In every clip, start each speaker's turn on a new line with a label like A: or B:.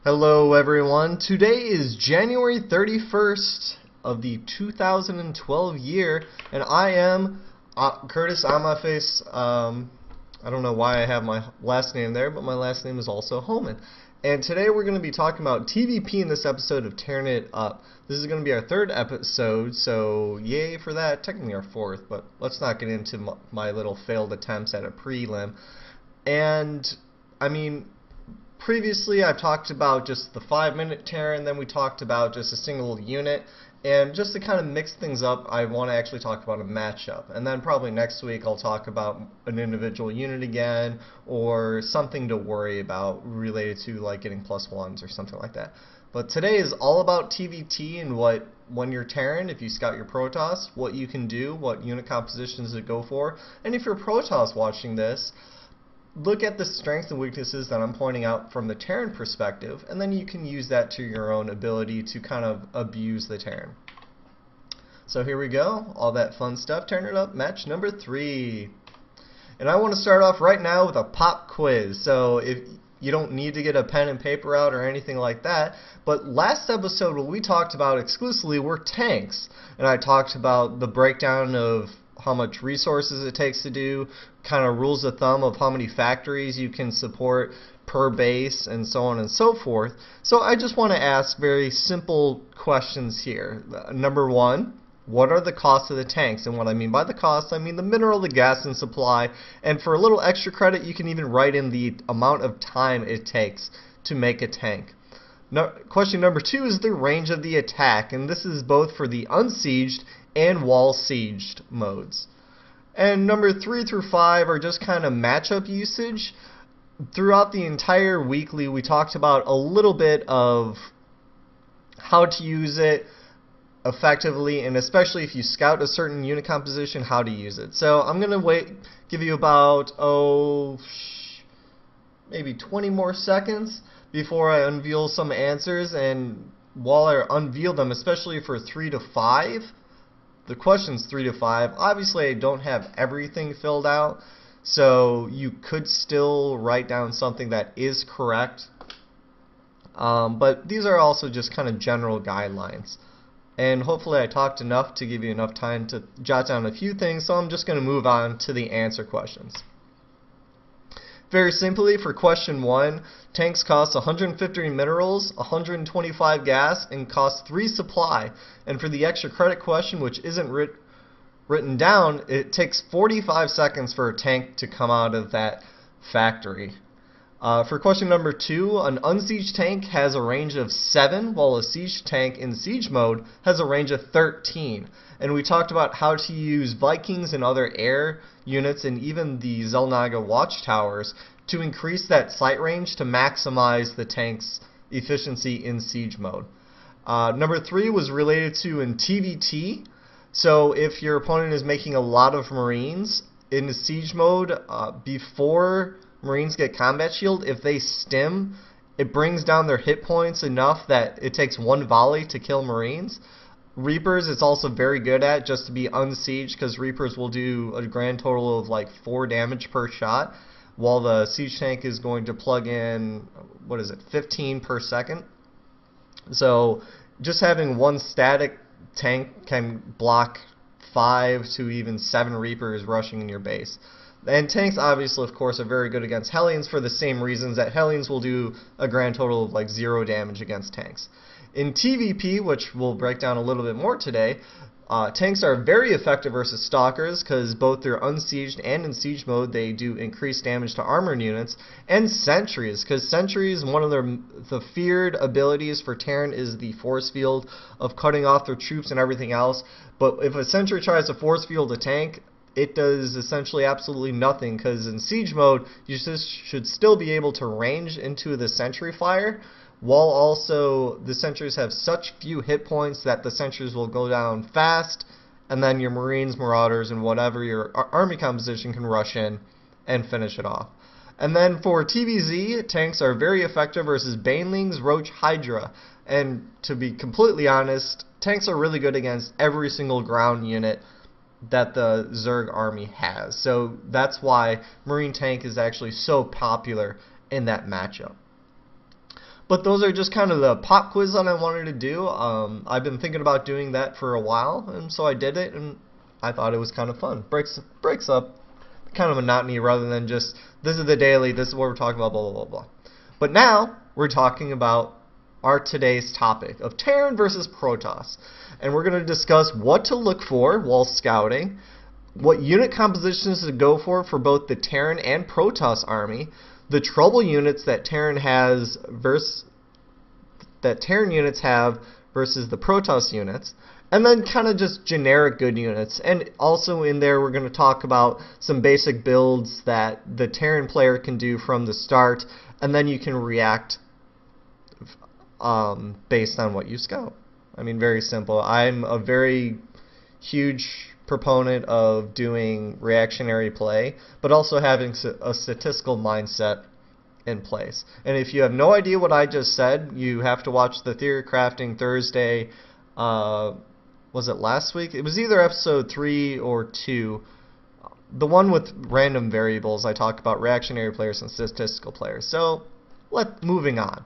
A: Hello everyone, today is January 31st of the 2012 year, and I am Curtis on my face. I don't know why I have my last name there, but my last name is also Holman. And today we're going to be talking about TvP in this episode of Terran It Up. This is going to be our third episode, so yay for that. Technically our fourth, but let's not get into my little failed attempts at a prelim. And, I mean, previously I've talked about just the 5-minute Terran, then we talked about just a single unit, and just to kind of mix things up, I want to actually talk about a matchup. And then probably next week I'll talk about an individual unit again, or something to worry about related to like getting +1s or something like that. But today is all about TvT and when you're Terran, if you scout your Protoss, what you can do, what unit compositions to go for, and if you're Protoss watching this, look at the strengths and weaknesses that I'm pointing out from the Terran perspective, and then you can use that to your own ability to kind of abuse the Terran. So here we go, all that fun stuff. Terran It Up, match number 3. And I want to start off right now with a pop quiz. So if you don't need to get a pen and paper out or anything like that, but last episode what we talked about exclusively were tanks, and I talked about the breakdown of how much resources it takes to do, kind of rules of thumb of how many factories you can support per base, and so on and so forth. So I just want to ask very simple questions here. Number 1, what are the costs of the tanks? And what I mean by the cost, I mean the mineral, the gas, and supply. And for a little extra credit, you can even write in the amount of time it takes to make a tank. Question number 2 is the range of the attack, and this is both for the unsieged and wall sieged modes. And number 3 through 5 are just kind of matchup usage. Throughout the entire weekly, we talked about a little bit of how to use it effectively, and especially if you scout a certain unit composition, how to use it. So I'm going to give you about, maybe 20 more seconds before I unveil some answers. And while I unveil them, especially for 3 to 5, the questions 3 to 5, obviously I don't have everything filled out, so you could still write down something that is correct. But these are also just kind of general guidelines. And hopefully I talked enough to give you enough time to jot down a few things, so I'm just going to move on to the answer questions. Very simply, for question 1, tanks cost 150 minerals, 125 gas, and cost 3 supply. And for the extra credit question, which isn't written down, it takes 45 seconds for a tank to come out of that factory. For question number 2, an unsieged tank has a range of 7, while a siege tank in siege mode has a range of 13. And we talked about how to use Vikings and other air units and even the Xel'Naga watchtowers to increase that sight range to maximize the tank's efficiency in siege mode. Number 3 was related to in TvT. So if your opponent is making a lot of Marines in the siege mode, before Marines get combat shield, if they stim, it brings down their hit points enough that it takes 1 volley to kill Marines. Reapers it's also very good at, just to be unsieged, because Reapers will do a grand total of like 4 damage per shot, while the siege tank is going to plug in, 15 per second. So just having 1 static tank can block 5 to even 7 Reapers rushing in your base. And tanks, obviously, of course, are very good against Hellions for the same reasons that Hellions will do a grand total of like 0 damage against tanks. In TvP, which we'll break down a little bit more today, tanks are very effective versus Stalkers because both they're unsieged and in siege mode they do increased damage to armored units, and Sentries, because Sentries, one of the feared abilities for Terran is the force field of cutting off their troops and everything else. But if a Sentry tries to force field a tank, it does essentially absolutely nothing, because in siege mode you just should still be able to range into the sentry fire, while also the sentries have such few hit points that the sentries will go down fast, and then your Marines, Marauders, and whatever your army composition can rush in and finish it off. And then for TvZ, tanks are very effective versus Banelings, Roach, Hydra. And to be completely honest, tanks are really good against every single ground unit that the Zerg army has. So that's why Marine tank is actually so popular in that matchup. But those are just kind of the pop quiz that I wanted to do. I've been thinking about doing that for a while, and so I did it, and I thought it was kind of fun. Breaks up kind of monotony rather than just, this is the daily, this is what we're talking about, blah, blah, blah, blah. But now we're talking about our today's topic of Terran versus Protoss. And we're going to discuss what to look for while scouting, what unit compositions to go for both the Terran and Protoss army, the trouble units that Terran units have versus the Protoss units, and then kind of just generic good units. And also in there we're going to talk about some basic builds that the Terran player can do from the start, and then you can react based on what you scout. I mean, very simple. I'm a very huge proponent of doing reactionary play, but also having a statistical mindset in place. And if you have no idea what I just said, you have to watch the Theory Crafting Thursday. Was it last week? It was either episode 3 or 2. The one with random variables. I talk about reactionary players and statistical players. So, moving on.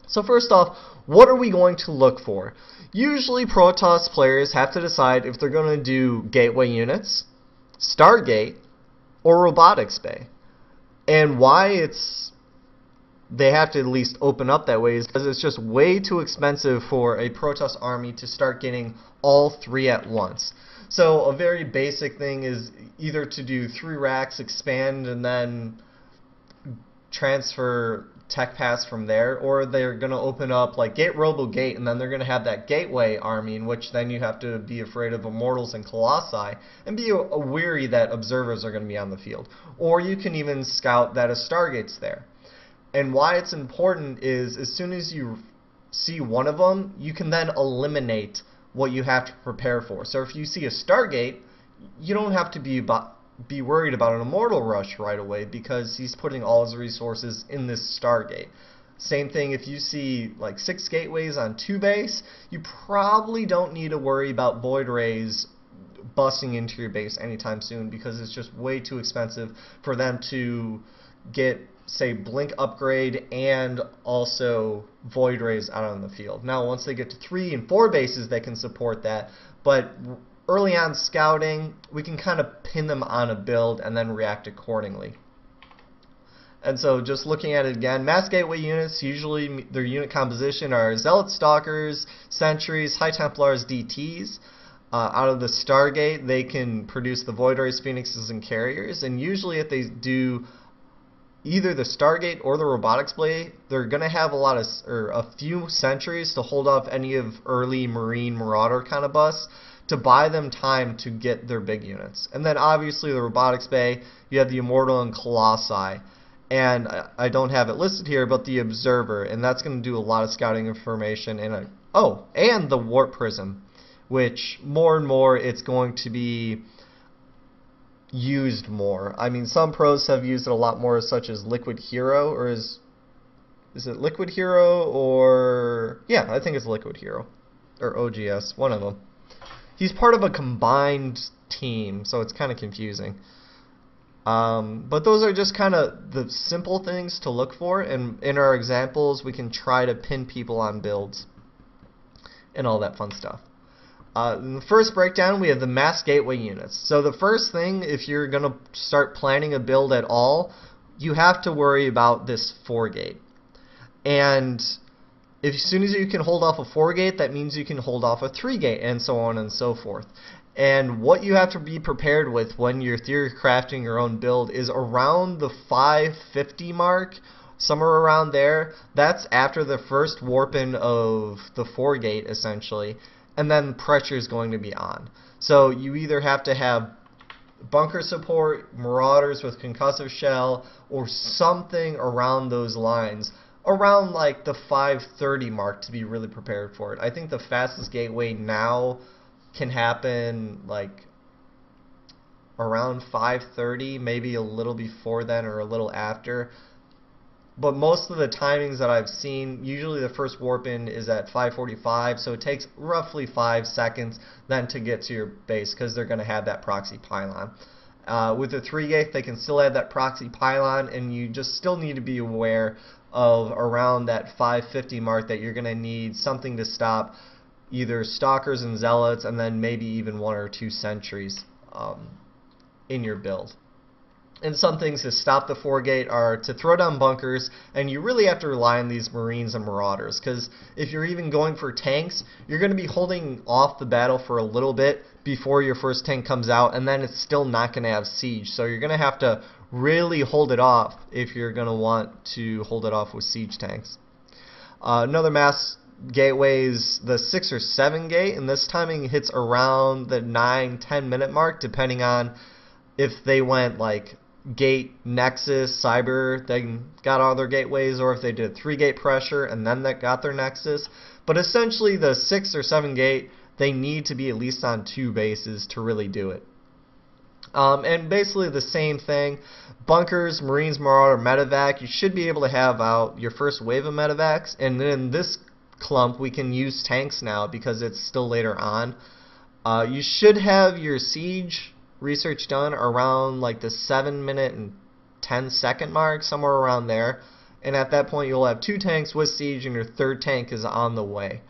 A: So first off, what are we going to look for? Usually Protoss players have to decide if they're going to do gateway units, Stargate, or Robotics Bay. And why they have to at least open up that way is because it's just way too expensive for a Protoss army to start getting all 3 at once. So a very basic thing is either to do 3 racks, expand, and then transfer tech pass from there, or they're going to open up like Gate Robo Gate, and then they're going to have that Gateway army, in which then you have to be afraid of Immortals and Colossi, and be weary that observers are going to be on the field. Or you can even scout that a Stargate's there. And why it's important is as soon as you see one of them, you can then eliminate what you have to prepare for. So if you see a Stargate, you don't have to be worried about an Immortal Rush right away, because he's putting all his resources in this Stargate. Same thing if you see like 6 gateways on 2 base, you probably don't need to worry about Void Rays busting into your base anytime soon, because it's just way too expensive for them to get, say, Blink upgrade and also Void Rays out on the field. Now once they get to 3 and 4 bases, they can support that, but early on scouting, we can kind of pin them on a build and then react accordingly. And so just looking at it again, mass gateway units, usually their unit composition are Zealot Stalkers, Sentries, High Templars, DTs. Out of the Stargate, they can produce the Void Rays, Phoenixes, and Carriers. And usually if they do either the Stargate or the Robotics Blade, they're going to have a few Sentries to hold off any of early Marine Marauder kind of busts, to buy them time to get their big units. And then obviously the Robotics Bay, you have the Immortal and Colossi. And I don't have it listed here, but the Observer, and that's going to do a lot of scouting information. And and the Warp Prism, which more and more it's going to be used more. I mean, some pros have used it a lot more, such as Liquid Hero, or is it Liquid Hero, or yeah, I think it's Liquid Hero or OGS, one of them. He's part of a combined team, so it's kind of confusing. But those are just kind of the simple things to look for, and in our examples we can try to pin people on builds and all that fun stuff. In the first breakdown, we have the mass gateway units. So the first thing, if you're going to start planning a build at all, you have to worry about this 4-gate. And as soon as you can hold off a 4-gate, that means you can hold off a 3-gate, and so on and so forth. And what you have to be prepared with when you're theory crafting your own build is around the 550 mark, somewhere around there. That's after the first warp-in of the 4-gate, essentially, and then pressure is going to be on. So you either have to have bunker support, Marauders with concussive shell, or something around those lines, around like the 530 mark, to be really prepared for it. I think the fastest gateway now can happen like around 530, maybe a little before then or a little after. But most of the timings that I've seen, usually the first warp-in is at 545, so it takes roughly 5 seconds then to get to your base, because they're going to have that proxy pylon. With the 3 gate, they can still add that proxy pylon, and you just still need to be aware of around that 550 mark that you're going to need something to stop either stalkers and zealots, and then maybe even 1 or 2 sentries in your build. And some things to stop the 4 gate are to throw down bunkers, and you really have to rely on these Marines and Marauders, because if you're even going for tanks, you're going to be holding off the battle for a little bit before your first tank comes out, and then it's still not going to have siege. So you're going to have to really hold it off if you're going to want to hold it off with siege tanks. Another mass gateway is the 6 or 7 gate, and this timing hits around the 9-10 minute mark, depending on if they went like gate, nexus, cyber, they got all their gateways, or if they did 3 gate pressure and then that got their nexus. But essentially the 6 or 7 gate, they need to be at least on 2 bases to really do it. And basically the same thing, bunkers, Marines, Marauder, medevac, you should be able to have out your first wave of medevacs, and then in this clump we can use tanks now because it's still later on. You should have your siege research done around like the 7 minute and 10 second mark, somewhere around there, and at that point you'll have 2 tanks with siege and your 3rd tank is on the way.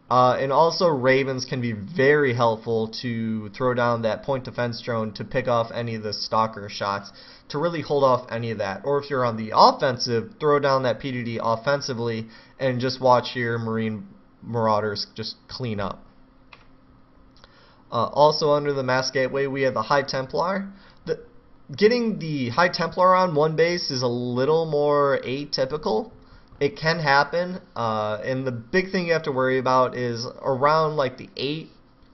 A: And also Ravens can be very helpful to throw down that point defense drone to pick off any of the stalker shots to really hold off any of that. Or if you're on the offensive, throw down that PDD offensively and just watch your Marine Marauders just clean up. Also under the mass gateway we have the High Templar. Getting the High Templar on 1 base is a little more atypical. It can happen, and the big thing you have to worry about is around like the 8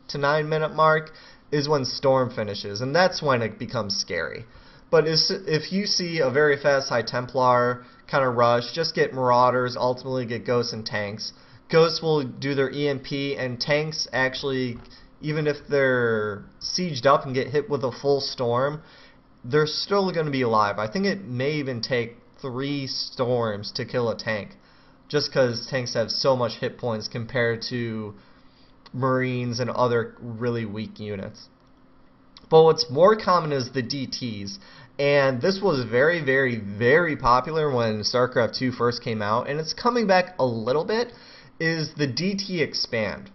A: to 9 minute mark is when Storm finishes, and that's when it becomes scary. But if you see a very fast High Templar kind of rush, just get Marauders, ultimately get Ghosts and tanks. Ghosts will do their EMP, and tanks actually, even if they're sieged up and get hit with a full storm, they're still going to be alive. I think it may even take 3 storms to kill a tank, just because tanks have so much hit points compared to Marines and other really weak units. But what's more common is the DTs, and this was very, very, very popular when StarCraft 2 first came out, and it's coming back a little bit, is the DT expand.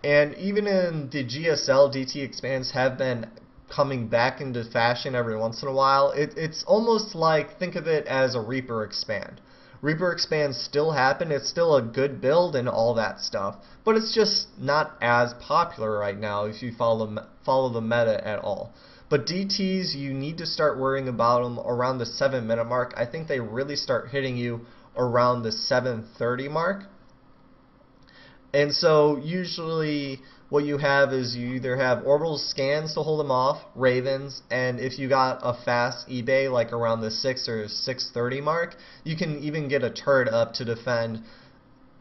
A: And even in the GSL, DT expands have been coming back into fashion every once in a while. It's almost like, think of it as a Reaper expand. Reaper expands still happen, it's still a good build and all that stuff, but it's just not as popular right now if you follow the meta at all. But DTs, you need to start worrying about them around the 7 minute mark. I think they really start hitting you around the 7:30 mark. And so usually what you have is you either have orbital scans to hold them off, Ravens, and if you got a fast eBay like around the 6 or 6:30 mark, you can even get a turret up to defend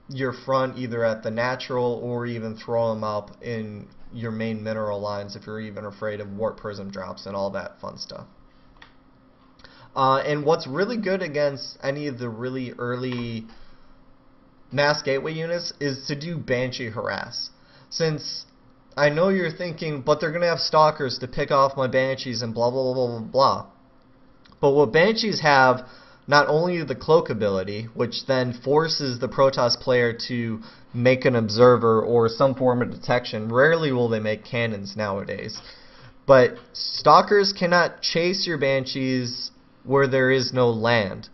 A: your front either at the natural or even throw them up in your main mineral lines if you're even afraid of warp prism drops and all that fun stuff. And what's really good against any of the really early mass gateway units is to do Banshee harass. Since I know you're thinking, but they're going to have stalkers to pick off my Banshees and blah, blah, blah, blah, blah. But what Banshees have, not only the cloak ability, which then forces the Protoss player to make an observer or some form of detection. Rarely will they make cannons nowadays. But stalkers cannot chase your Banshees where there is no land.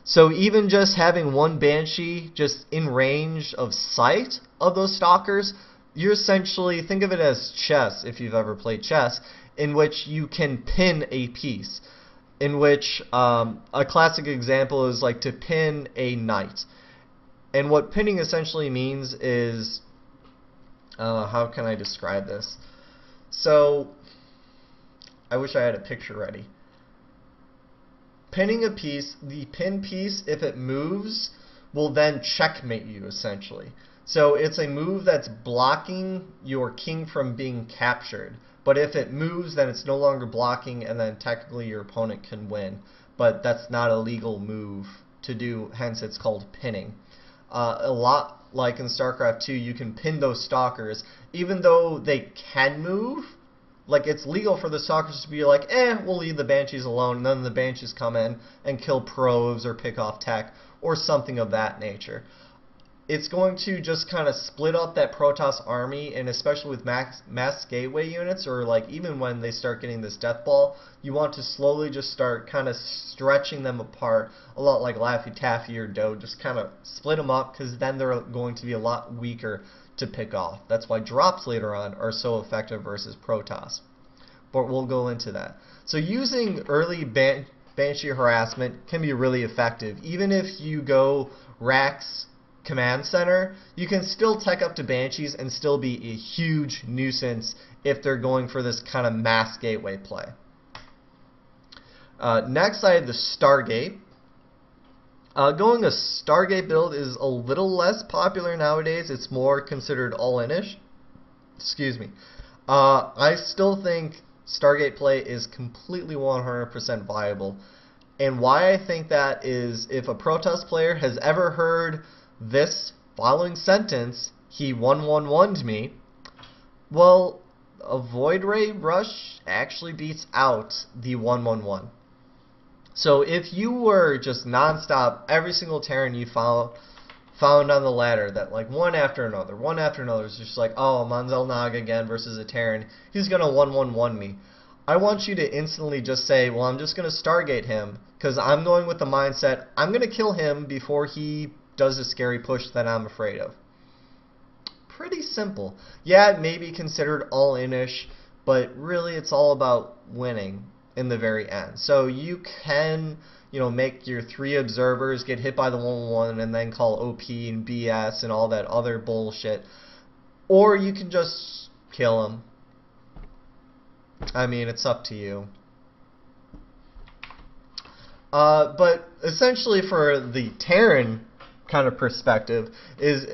A: So even just having one Banshee just in range of sight of those stalkers, you're essentially, think of it as chess, if you've ever played chess, in which you can pin a piece. In which a classic example is like to pin a knight. And what pinning essentially means is, how can I describe this? So, I wish I had a picture ready. Pinning a piece, the pin piece, if it moves, will then checkmate you, essentially. So it's a move that's blocking your king from being captured. But if it moves, then it's no longer blocking, and then technically your opponent can win. But that's not a legal move to do, hence it's called pinning. A lot like in StarCraft 2, you can pin those stalkers. Even though they can move, like it's legal for the stalkers to be like, we'll leave the Banshees alone, and then the Banshees come in and kill probes or pick off tech or something of that nature. It's going to just kind of split up that Protoss army, and especially with mass gateway units, or like even when they start getting this death ball, you want to slowly just start kind of stretching them apart, a lot like Laffy Taffy or Doe, just kind of split them up, because then they're going to be a lot weaker to pick off. That's why drops later on are so effective versus Protoss. But we'll go into that. So using early Banshee harassment can be really effective. Even if you go Rax Command Center, you can still tech up to Banshees and still be a huge nuisance if they're going for this kind of mass gateway play. Next, I have the Stargate. Going a Stargate build is a little less popular nowadays. It's more considered all-in-ish. Excuse me. I still think Stargate play is completely 100% viable. And why I think that is, if a Protoss player has ever heard this following sentence, he 1-1-1'd me, well, a Void Ray Rush actually beats out the 1-1-1. So if you were just non-stop, every single Terran you found on the ladder, that like one after another, is just like, oh, Manzel Naga again versus a Terran, he's going to 1-1-1 me. I want you to instantly just say, well, I'm just going to Stargate him, because I'm going with the mindset, I'm going to kill him before he does a scary push that I'm afraid of. Pretty simple. Yeah, it may be considered all-in-ish, but really it's all about winning in the very end. So you can, make your 3 observers get hit by the 1-1 and then call OP and BS and all that other bullshit. Or you can just kill them. I mean, it's up to you. But essentially for the Terran kind of perspective is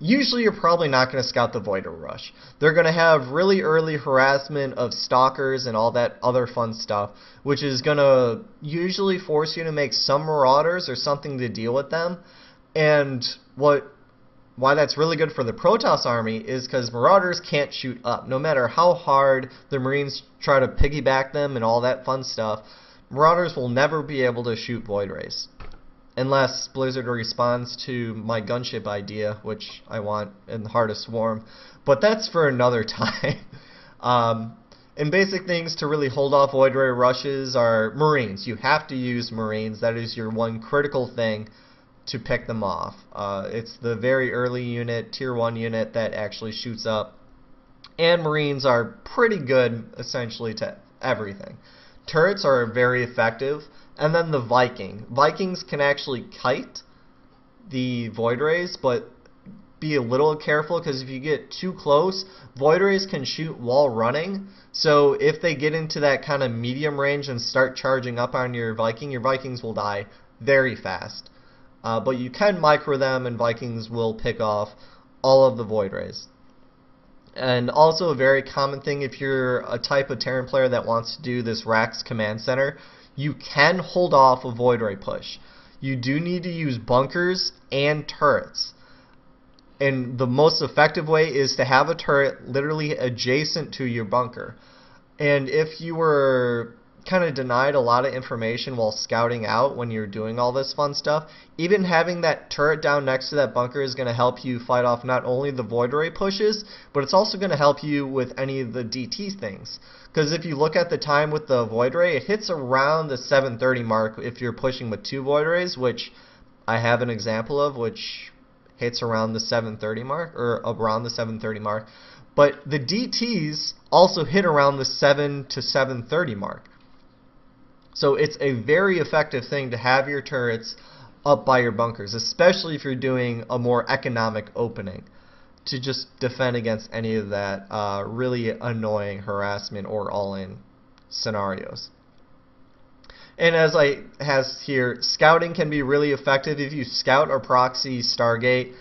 A: usually you're probably not going to scout the Void Rush. They're going to have really early harassment of stalkers and all that other fun stuff, which is going to usually force you to make some Marauders or something to deal with them. And why that's really good for the Protoss army is because Marauders can't shoot up. No matter how hard the Marines try to piggyback them and all that fun stuff, Marauders will never be able to shoot Void Rays. Unless Blizzard responds to my gunship idea, which I want in the Heart of Swarm. But that's for another time. And basic things to really hold off Void Ray rushes are Marines. You have to use Marines. That is your one critical thing to pick them off. It's the very early unit, Tier 1 unit, that actually shoots up. And Marines are pretty good, essentially, to everything. Turrets are very effective. And then the Viking. Vikings can actually kite the Void Rays, but be a little careful, because if you get too close, Void Rays can shoot while running. So if they get into that kind of medium range and start charging up on your Vikings will die very fast. But you can micro them, and Vikings will pick off all of the Void Rays. And also a very common thing, if you're a type of Terran player that wants to do this Rax Command Center, you can hold off a Void Ray push. You do need to use bunkers and turrets. And the most effective way is to have a turret literally adjacent to your bunker. And if you were kind of denied a lot of information while scouting out when you're doing all this fun stuff, even having that turret down next to that bunker is going to help you fight off not only the Void Ray pushes, but it's also going to help you with any of the DT things. Because if you look at the time with the Void Ray, it hits around the 730 mark if you're pushing with 2 Void Rays, which I have an example of, which hits around the 730 mark, or around the 730 mark. But the DTs also hit around the 7 to 730 mark. So it's a very effective thing to have your turrets up by your bunkers, especially if you're doing a more economic opening, to just defend against any of that really annoying harassment or all-in scenarios. And as I has here, scouting can be really effective. If you scout or proxy Stargate,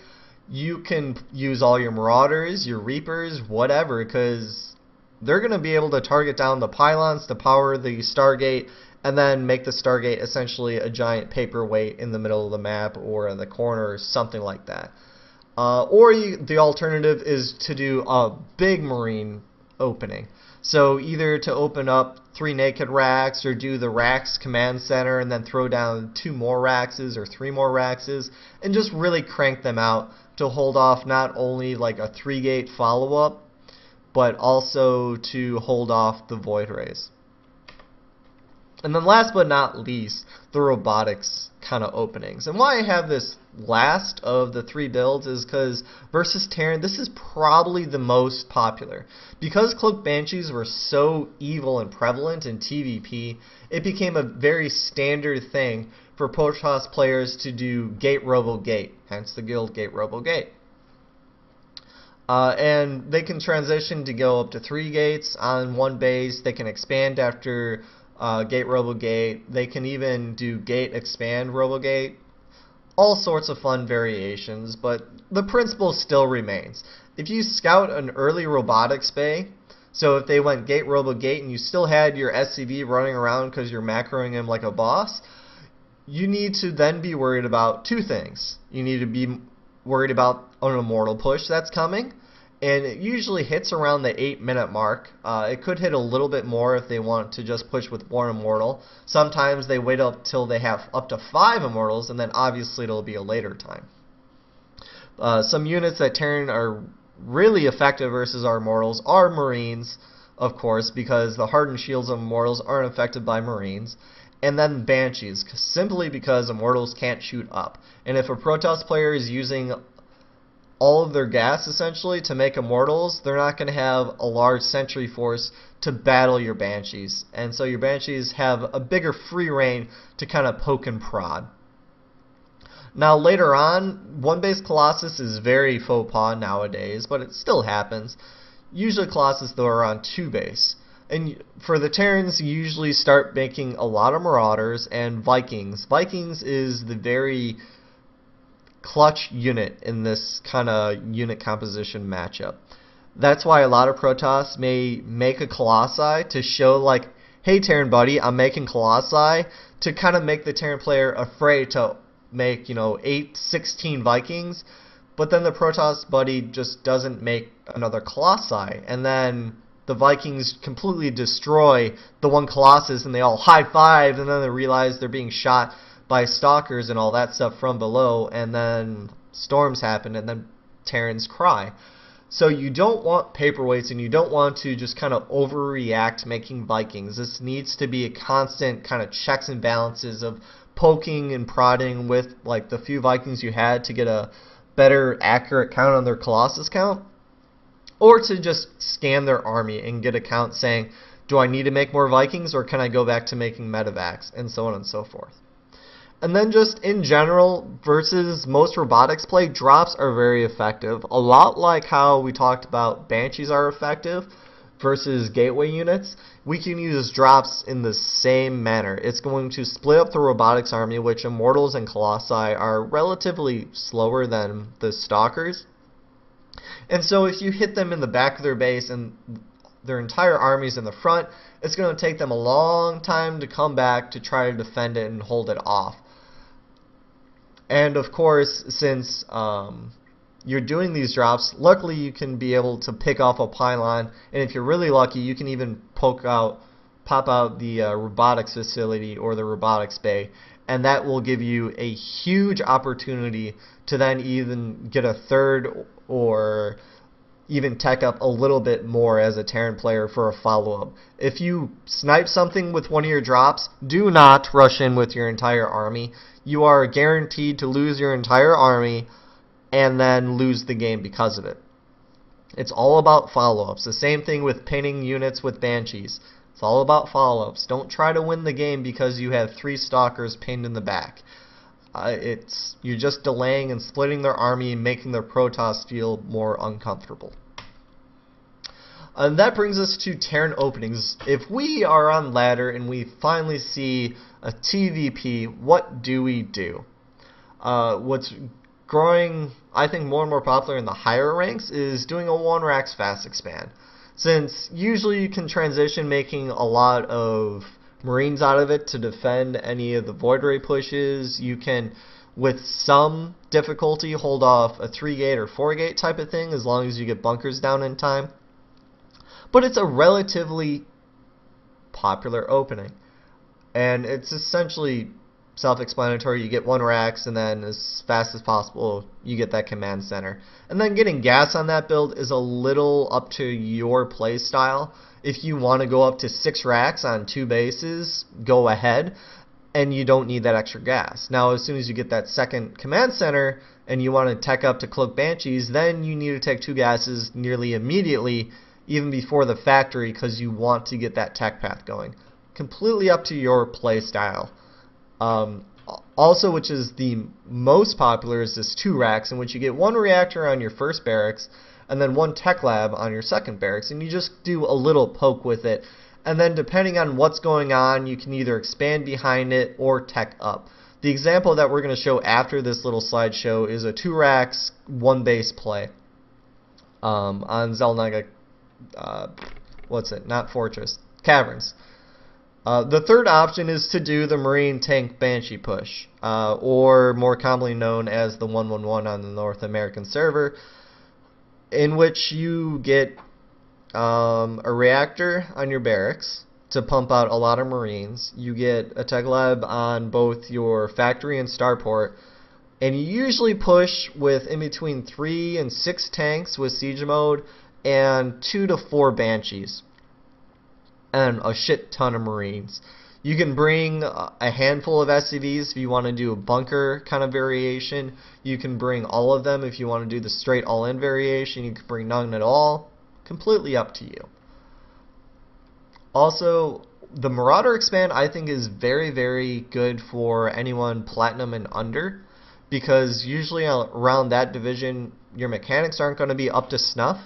A: you can use all your Marauders, your Reapers, whatever, because they're going to be able to target down the pylons to power the Stargate, and then make the Stargate essentially a giant paperweight in the middle of the map or in the corner or something like that. The alternative is to do a big Marine opening. So either to open up 3 naked racks or do the racks command center and then throw down 2 more raxes or 3 more raxes and just really crank them out to hold off not only like a 3-gate follow-up, but also to hold off the void rays. And then last but not least, the robotics kind of openings. And why I have this last of the 3 builds is because versus Terran, this is probably the most popular. Because Cloaked Banshees were so evil and prevalent in TvP, it became a very standard thing for Protoss players to do Gate Robo Gate, hence the guild Gate Robo Gate. And they can transition to go up to 3 gates on one base. They can expand after Gate Robo Gate. They can even do Gate Expand Robo Gate. All sorts of fun variations, but the principle still remains. If you scout an early robotics bay, so if they went Gate Robo Gate and you still had your SCV running around because you're macroing him like a boss, you need to then be worried about 2 things. You need to be worried about an immortal push that's coming, and it usually hits around the 8-minute mark. It could hit a little bit more if they want to just push with 1 immortal. Sometimes they wait up till they have up to 5 immortals, and then obviously it'll be a later time. Some units that Terran are really effective versus our immortals are Marines, of course, because the hardened shields of immortals aren't affected by Marines. And then Banshees, simply because immortals can't shoot up. And if a Protoss player is using all of their gas essentially to make immortals, they're not going to have a large sentry force to battle your Banshees. And so your Banshees have a bigger free reign to kind of poke and prod. Now later on, 1-base Colossus is very faux pas nowadays, but it still happens. Usually Colossus though are on 2-base. And for the Terrans, you usually start making a lot of Marauders and Vikings. Vikings is the very clutch unit in this kind of unit composition matchup. That's why a lot of Protoss may make a Colossi to show like, hey Terran buddy, I'm making Colossi, to kind of make the Terran player afraid to make, 8-16 Vikings, but then the Protoss buddy just doesn't make another Colossi, and then the Vikings completely destroy the one Colossus and they all high-five, and then they realize they're being shot by stalkers and all that stuff from below, and then storms happen, and then Terrans cry. So you don't want paperweights, and you don't want to just kind of overreact making Vikings. This needs to be a constant kind of checks and balances of poking and prodding with like the few Vikings you had to get a better accurate count on their Colossus count, or to just scan their army and get a count saying, do I need to make more Vikings, or can I go back to making medevacs, and so on and so forth. And then just in general, versus most robotics play, drops are very effective. A lot like how we talked about Banshees are effective versus gateway units, we can use drops in the same manner. It's going to split up the robotics army, which Immortals and Colossi are relatively slower than the Stalkers. And so if you hit them in the back of their base and their entire army's in the front, it's going to take them a long time to come back to try to defend it and hold it off. And of course, since you're doing these drops, luckily you can be able to pick off a pylon, and if you're really lucky, you can even pop out the robotics facility or the robotics bay, and that will give you a huge opportunity to then even get a third or even tech up a little bit more as a Terran player for a follow-up. If you snipe something with one of your drops, do not rush in with your entire army. You are guaranteed to lose your entire army and then lose the game because of it. It's all about follow-ups. The same thing with pinning units with Banshees. It's all about follow-ups. Don't try to win the game because you have 3 stalkers pinned in the back. You're just delaying and splitting their army and making their Protoss feel more uncomfortable. And that brings us to Terran openings. If we are on ladder and we finally see a TvP, what do we do? What's growing, I think, more and more popular in the higher ranks is doing a 1 Rax fast expand. Since usually you can transition making a lot of Marines out of it to defend any of the Void Ray pushes. You can, with some difficulty, hold off a 3-gate or 4-gate type of thing as long as you get bunkers down in time. but it's a relatively popular opening. And it's essentially self-explanatory. You get 1 Rax, and then as fast as possible, you get that command center. And then getting gas on that build is a little up to your play style. If you want to go up to 6 Rax on 2 bases, go ahead, and you don't need that extra gas. Now, as soon as you get that second command center, and you want to tech up to Cloak Banshees, then you need to take 2 gases nearly immediately, even before the factory, because you want to get that tech path going. Completely up to your play style. Also, which is the most popular, is this 2 Rax, in which you get 1 reactor on your first barracks, and then 1 tech lab on your second barracks, and you just do a little poke with it. And then depending on what's going on, you can either expand behind it or tech up. The example that we're going to show after this little slideshow is a 2 Rax, 1 base play on Xel'Naga, not Fortress, Caverns. The third option is to do the Marine Tank Banshee push, or more commonly known as the 111 on the North American server, in which you get a reactor on your barracks to pump out a lot of Marines. You get a tech lab on both your factory and starport, and you usually push with in between 3 and 6 tanks with siege mode and 2 to 4 Banshees and a shit ton of Marines. You can bring a handful of SCVs if you want to do a bunker kind of variation. You can bring all of them if you want to do the straight all-in variation. You can bring none at all. Completely up to you. Also, the Marauder expand I think is very, very good for anyone Platinum and under, because usually around that division your mechanics aren't going to be up to snuff,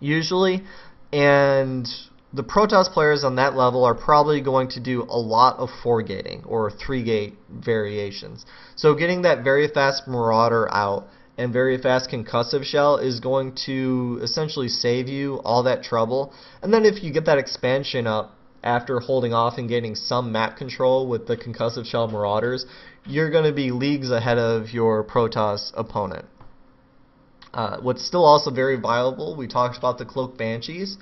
A: usually, and the Protoss players on that level are probably going to do a lot of 4-gating or 3-gate variations. So getting that very fast Marauder out and very fast concussive shell is going to essentially save you all that trouble. And then if you get that expansion up after holding off and getting some map control with the concussive shell Marauders, you're going to be leagues ahead of your Protoss opponent. What's still also very viable, we talked about the Cloak Banshees.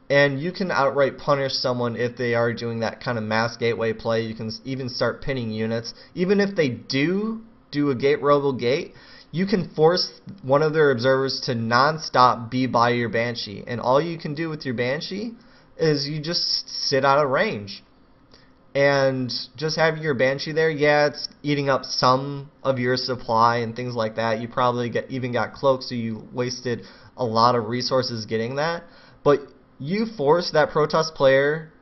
A: And you can outright punish someone if they are doing that kind of mass gateway play. You can even start pinning units. Even if they do a gate robo gate, you can force one of their observers to non-stop be by your Banshee. And all you can do with your Banshee is you just sit out of range. And just having your Banshee there, yeah, it's eating up some of your supply and things like that. You probably even got cloaks, so you wasted a lot of resources getting that. But you force that Protoss player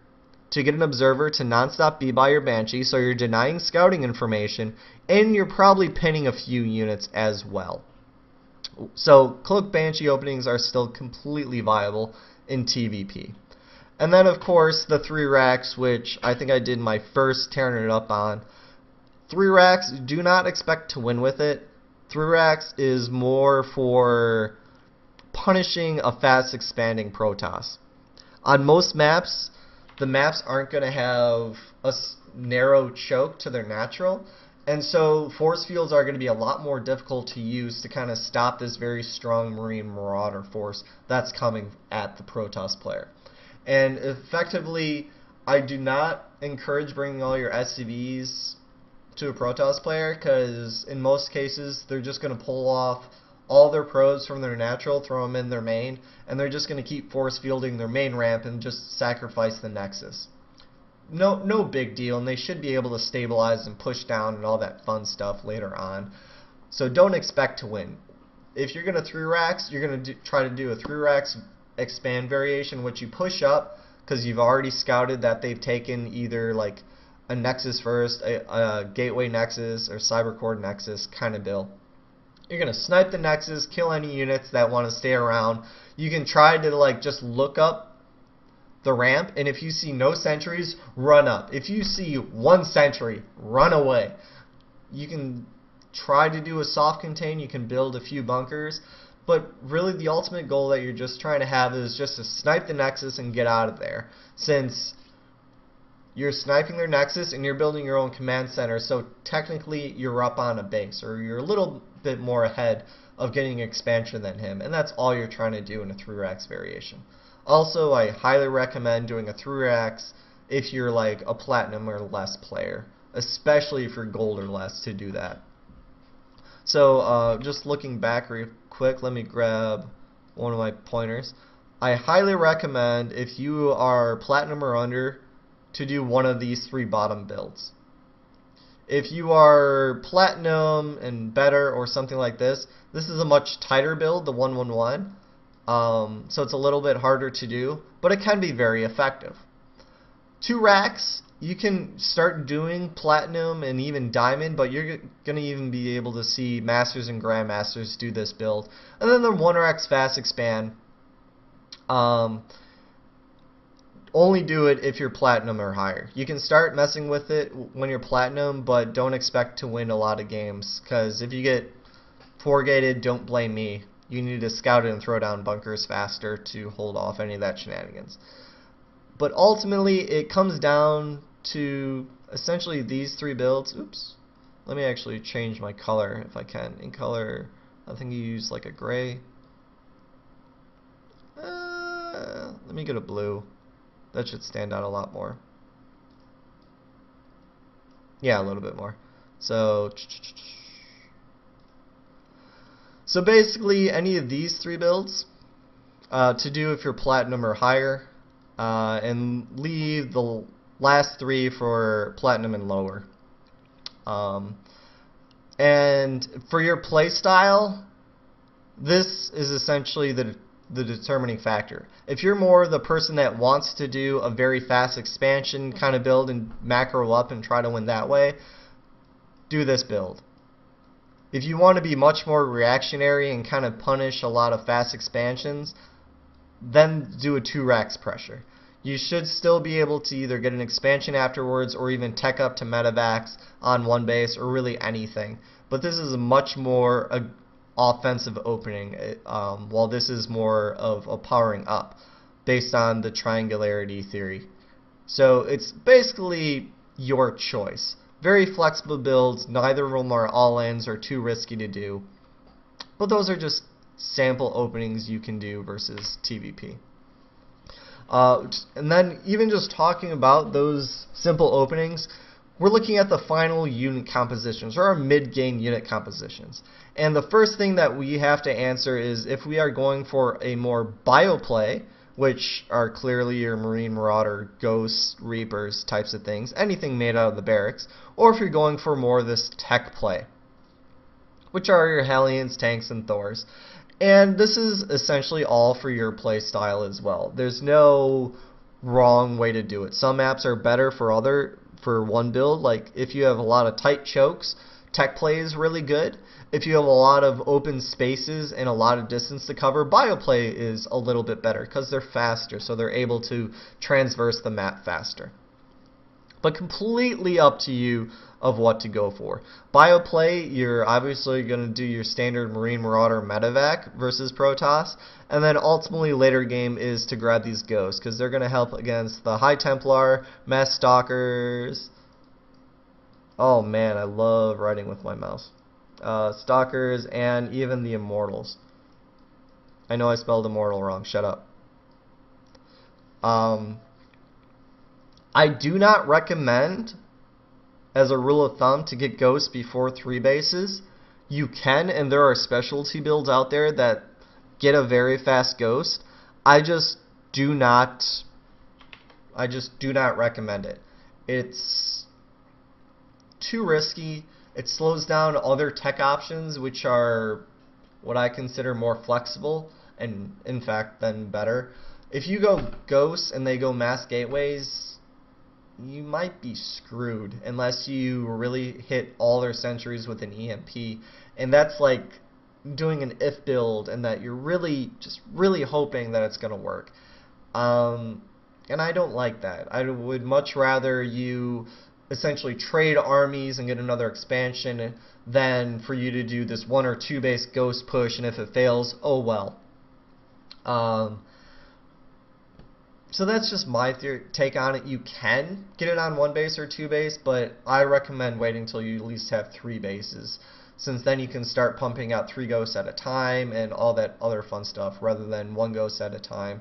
A: to get an observer to non-stop be by your Banshee, so you're denying scouting information, and you're probably pinning a few units as well. So Cloak Banshee openings are still completely viable in TvP. And then of course the 3 Rax, which I think I did my first Terran It Up on. 3 Rax, do not expect to win with it. 3 Rax is more for punishing a fast expanding Protoss. On most maps, the maps aren't going to have a narrow choke to their natural, and so force fields are going to be a lot more difficult to use to kind of stop this very strong Marine Marauder force that's coming at the Protoss player. And effectively, I do not encourage bringing all your SCVs to a Protoss player, because in most cases they're just going to pull off all their probes from their natural, throw them in their main, and they're just going to keep force fielding their main ramp and just sacrifice the Nexus. No big deal, and they should be able to stabilize and push down and all that fun stuff later on. So don't expect to win. If you're going to 3 Rax, you're going to try to do a 3 Rax expand variation, which you push up because you've already scouted that they've taken either like a Nexus first, a Gateway Nexus, or Cybercore Nexus kind of build. You're going to snipe the Nexus, kill any units that want to stay around. You can try to like just look up the ramp, and if you see no sentries, run up. If you see 1 sentry, run away. You can try to do a soft contain, you can build a few bunkers, but really the ultimate goal that you're just trying to have is just to snipe the Nexus and get out of there, since you're sniping their Nexus and you're building your own command center, so technically you're up on a base, or you're a little bit more ahead of getting expansion than him, and that's all you're trying to do in a 3 Rax variation. Also, I highly recommend doing a 3 racks if you're like a platinum or less player, especially if you're gold or less, to do that. So just looking back real quick, let me grab one of my pointers. I highly recommend, if you are platinum or under, to do one of these 3 bottom builds. If you are platinum and better or something like this is a much tighter build, the 111. So it's a little bit harder to do, but it can be very effective. 2 racks, you can start doing platinum and even diamond, but you're going to even be able to see masters and grandmasters do this build. And then the 1 racks fast expand. Only do it if you're platinum or higher. You can start messing with it when you're platinum, but don't expect to win a lot of games, because if you get 4-gated, don't blame me. You need to scout it and throw down bunkers faster to hold off any of that shenanigans. But ultimately, it comes down to essentially these 3 builds. Oops. Let me actually change my color if I can. In color, I think you use like a gray. Let me get a blue. That should stand out a lot more. Yeah, a little bit more. So basically, any of these 3 builds to do if you're platinum or higher, and leave the last 3 for platinum and lower. And for your play style, this is essentially the determining factor. If you're more the person that wants to do a very fast expansion kind of build and macro up and try to win that way, do this build. If you want to be much more reactionary and kind of punish a lot of fast expansions, then do a 2 racks pressure. You should still be able to either get an expansion afterwards or even tech up to medevacs on 1 base or really anything. But this is a much more offensive opening, while this is more of a powering up based on the triangularity theory. So it's basically your choice. Very flexible builds, neither of them are all-ins or too risky to do. But those are just sample openings you can do versus TvP. And then even just talking about those simple openings, we're looking at the final unit compositions, or our mid-game unit compositions. And the first thing that we have to answer is if we are going for a more bio play, which are clearly your Marine Marauder, Ghosts, Reapers types of things, anything made out of the barracks, or if you're going for more of this tech play, which are your Hellions, tanks, and Thors. And this is essentially all for your play style as well. There's no wrong way to do it. Some maps are better for one build. Like if you have a lot of tight chokes, tech play is really good. If you have a lot of open spaces and a lot of distance to cover, bio play is a little bit better because they're faster, so they're able to transverse the map faster. But completely up to you of what to go for. Bio play, you're obviously going to do your standard Marine Marauder medevac versus Protoss, and then ultimately later game is to grab these ghosts because they're going to help against the High Templar, Mass Stalkers. Oh man, I love writing with my mouse. Stalkers, and even the Immortals. I know I spelled immortal wrong, shut up. I do not recommend, as a rule of thumb, to get ghosts before 3 bases. You can, and there are specialty builds out there that get a very fast ghost. I just do not recommend it. It's too risky. It slows down other tech options, which are what I consider more flexible and, in fact, then better. If you go ghosts and they go mass gateways, you might be screwed unless you really hit all their sentries with an EMP. And that's like doing an if build and that you're really hoping that it's going to work. And I don't like that. I would much rather you essentially trade armies and get another expansion than for you to do this 1 or 2 base ghost push, and if it fails, oh well. So that's just my take on it. You can get it on 1 base or 2 base, but I recommend waiting until you at least have 3 bases, since then you can start pumping out 3 ghosts at a time and all that other fun stuff rather than 1 ghost at a time.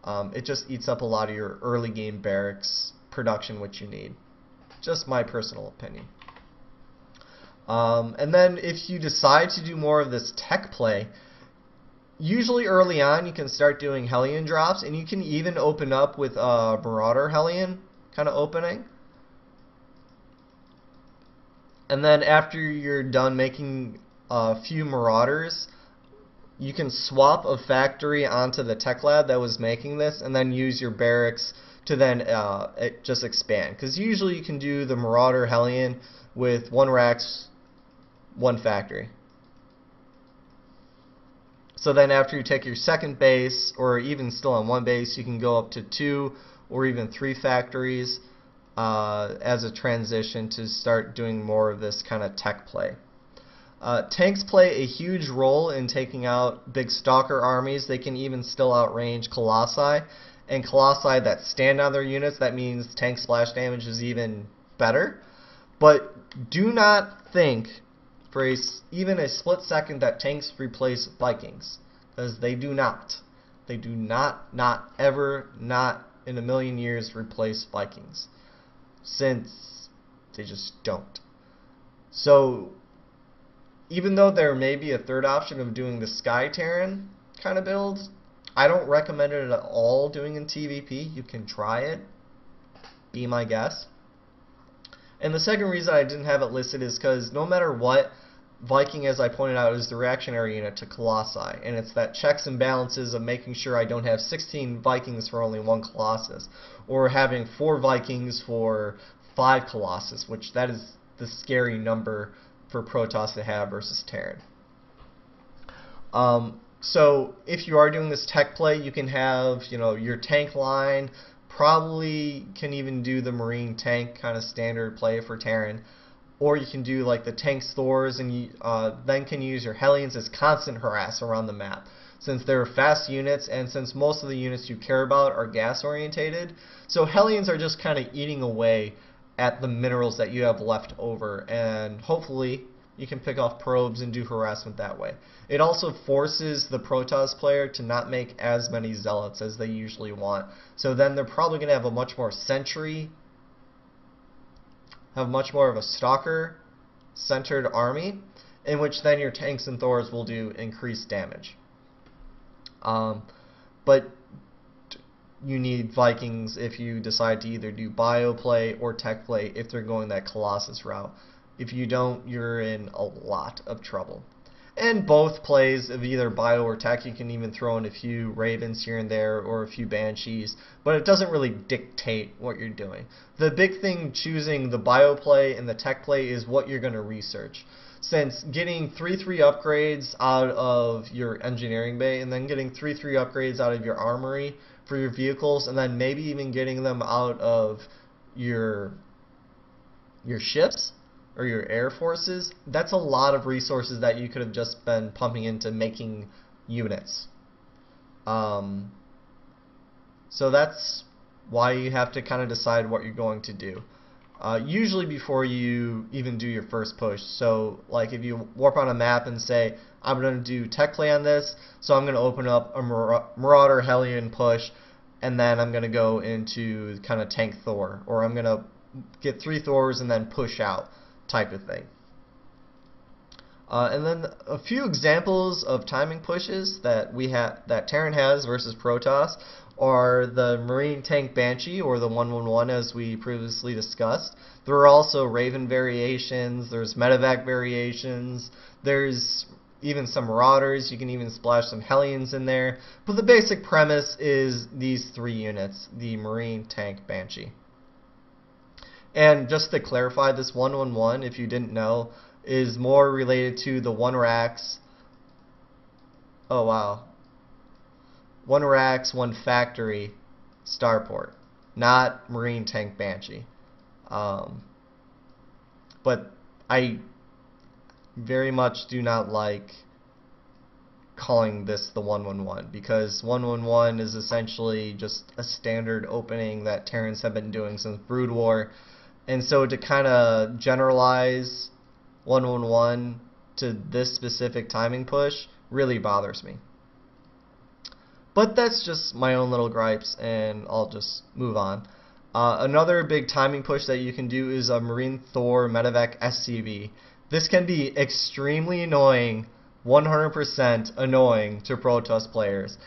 A: It just eats up a lot of your early game barracks production, which you need. Just my personal opinion. And then if you decide to do more of this tech play, usually early on you can start doing Hellion drops, and you can even open up with a Marauder Hellion kind of opening. And then after you're done making a few Marauders, you can swap a factory onto the tech lab that was making this, and then use your barracks to then just expand. Because usually you can do the Marauder Hellion with 1 racks, 1 factory. So then after you take your second base, or even still on 1 base, you can go up to 2 or even 3 factories as a transition to start doing more of this kind of tech play. Tanks play a huge role in taking out big stalker armies. They can even still outrange Colossi. And Colossi that stand on their units, that means tank splash damage is even better. But do not think for even a split second that tanks replace Vikings, because they do not. They do not ever, not in a million years replace Vikings, since they just don't. So even though there may be a third option of doing the Sky Terran kind of build, I don't recommend it at all doing in TvP. You can try it, be my guess. And the second reason I didn't have it listed is because no matter what, Viking, as I pointed out, is the reactionary unit to Colossi, and it's that checks and balances of making sure I don't have 16 Vikings for only 1 Colossus, or having 4 Vikings for 5 Colossus, which that is the scary number for Protoss to have versus Terran. So if you are doing this tech play, you can have, your tank line, probably can even do the Marine tank kind of standard play for Terran. Or you can do like the tank Thors, and you then can use your Hellions as constant harass around the map. Since they're fast units, and since most of the units you care about are gas orientated, so Hellions are just kind of eating away at the minerals that you have left over, and hopefully you can pick off probes and do harassment that way. It also forces the Protoss player to not make as many Zealots as they usually want. So then they're probably going to have a much more Sentry, have much more of a Stalker-centered army, in which then your tanks and Thors will do increased damage. But you need Vikings if you decide to either do bio play or tech play if they're going that Colossus route. If you don't, you're in a lot of trouble. And both plays of either bio or tech, you can even throw in a few Ravens here and there or a few Banshees, but it doesn't really dictate what you're doing. The big thing choosing the bio play and the tech play is what you're going to research. Since getting 3/3 upgrades out of your engineering bay, and then getting 3/3 upgrades out of your armory for your vehicles, and then maybe even getting them out of your ships or your air forces, that's a lot of resources that you could have just been pumping into making units. So that's why you have to kind of decide what you're going to do. Usually before you even do your first push. So like if you warp on a map and say, I'm going to do tech play on this, so I'm going to open up a Marauder Hellion push, and then I'm going to go into kind of tank Thor, or I'm going to get 3 Thors and then push out type of thing. And then a few examples of timing pushes that that Terran has versus Protoss are the Marine Tank Banshee, or the 111 as we previously discussed. There are also Raven variations, there's Medevac variations, there's even some Marauders, you can even splash some Hellions in there, but the basic premise is these 3 units, the Marine Tank Banshee. And just to clarify, this 111, if you didn't know, is more related to the 1 racks. Oh wow. 1 racks, 1 factory starport, not Marine Tank Banshee. But I very much do not like calling this the 111, because 111 is essentially just a standard opening that Terrans have been doing since Brood War. And so to kind of generalize 111 to this specific timing push really bothers me. But that's just my own little gripes, and I'll just move on. Another big timing push that you can do is a Marine Thor Medevac SCV. This can be extremely annoying, 100% annoying to Protoss players.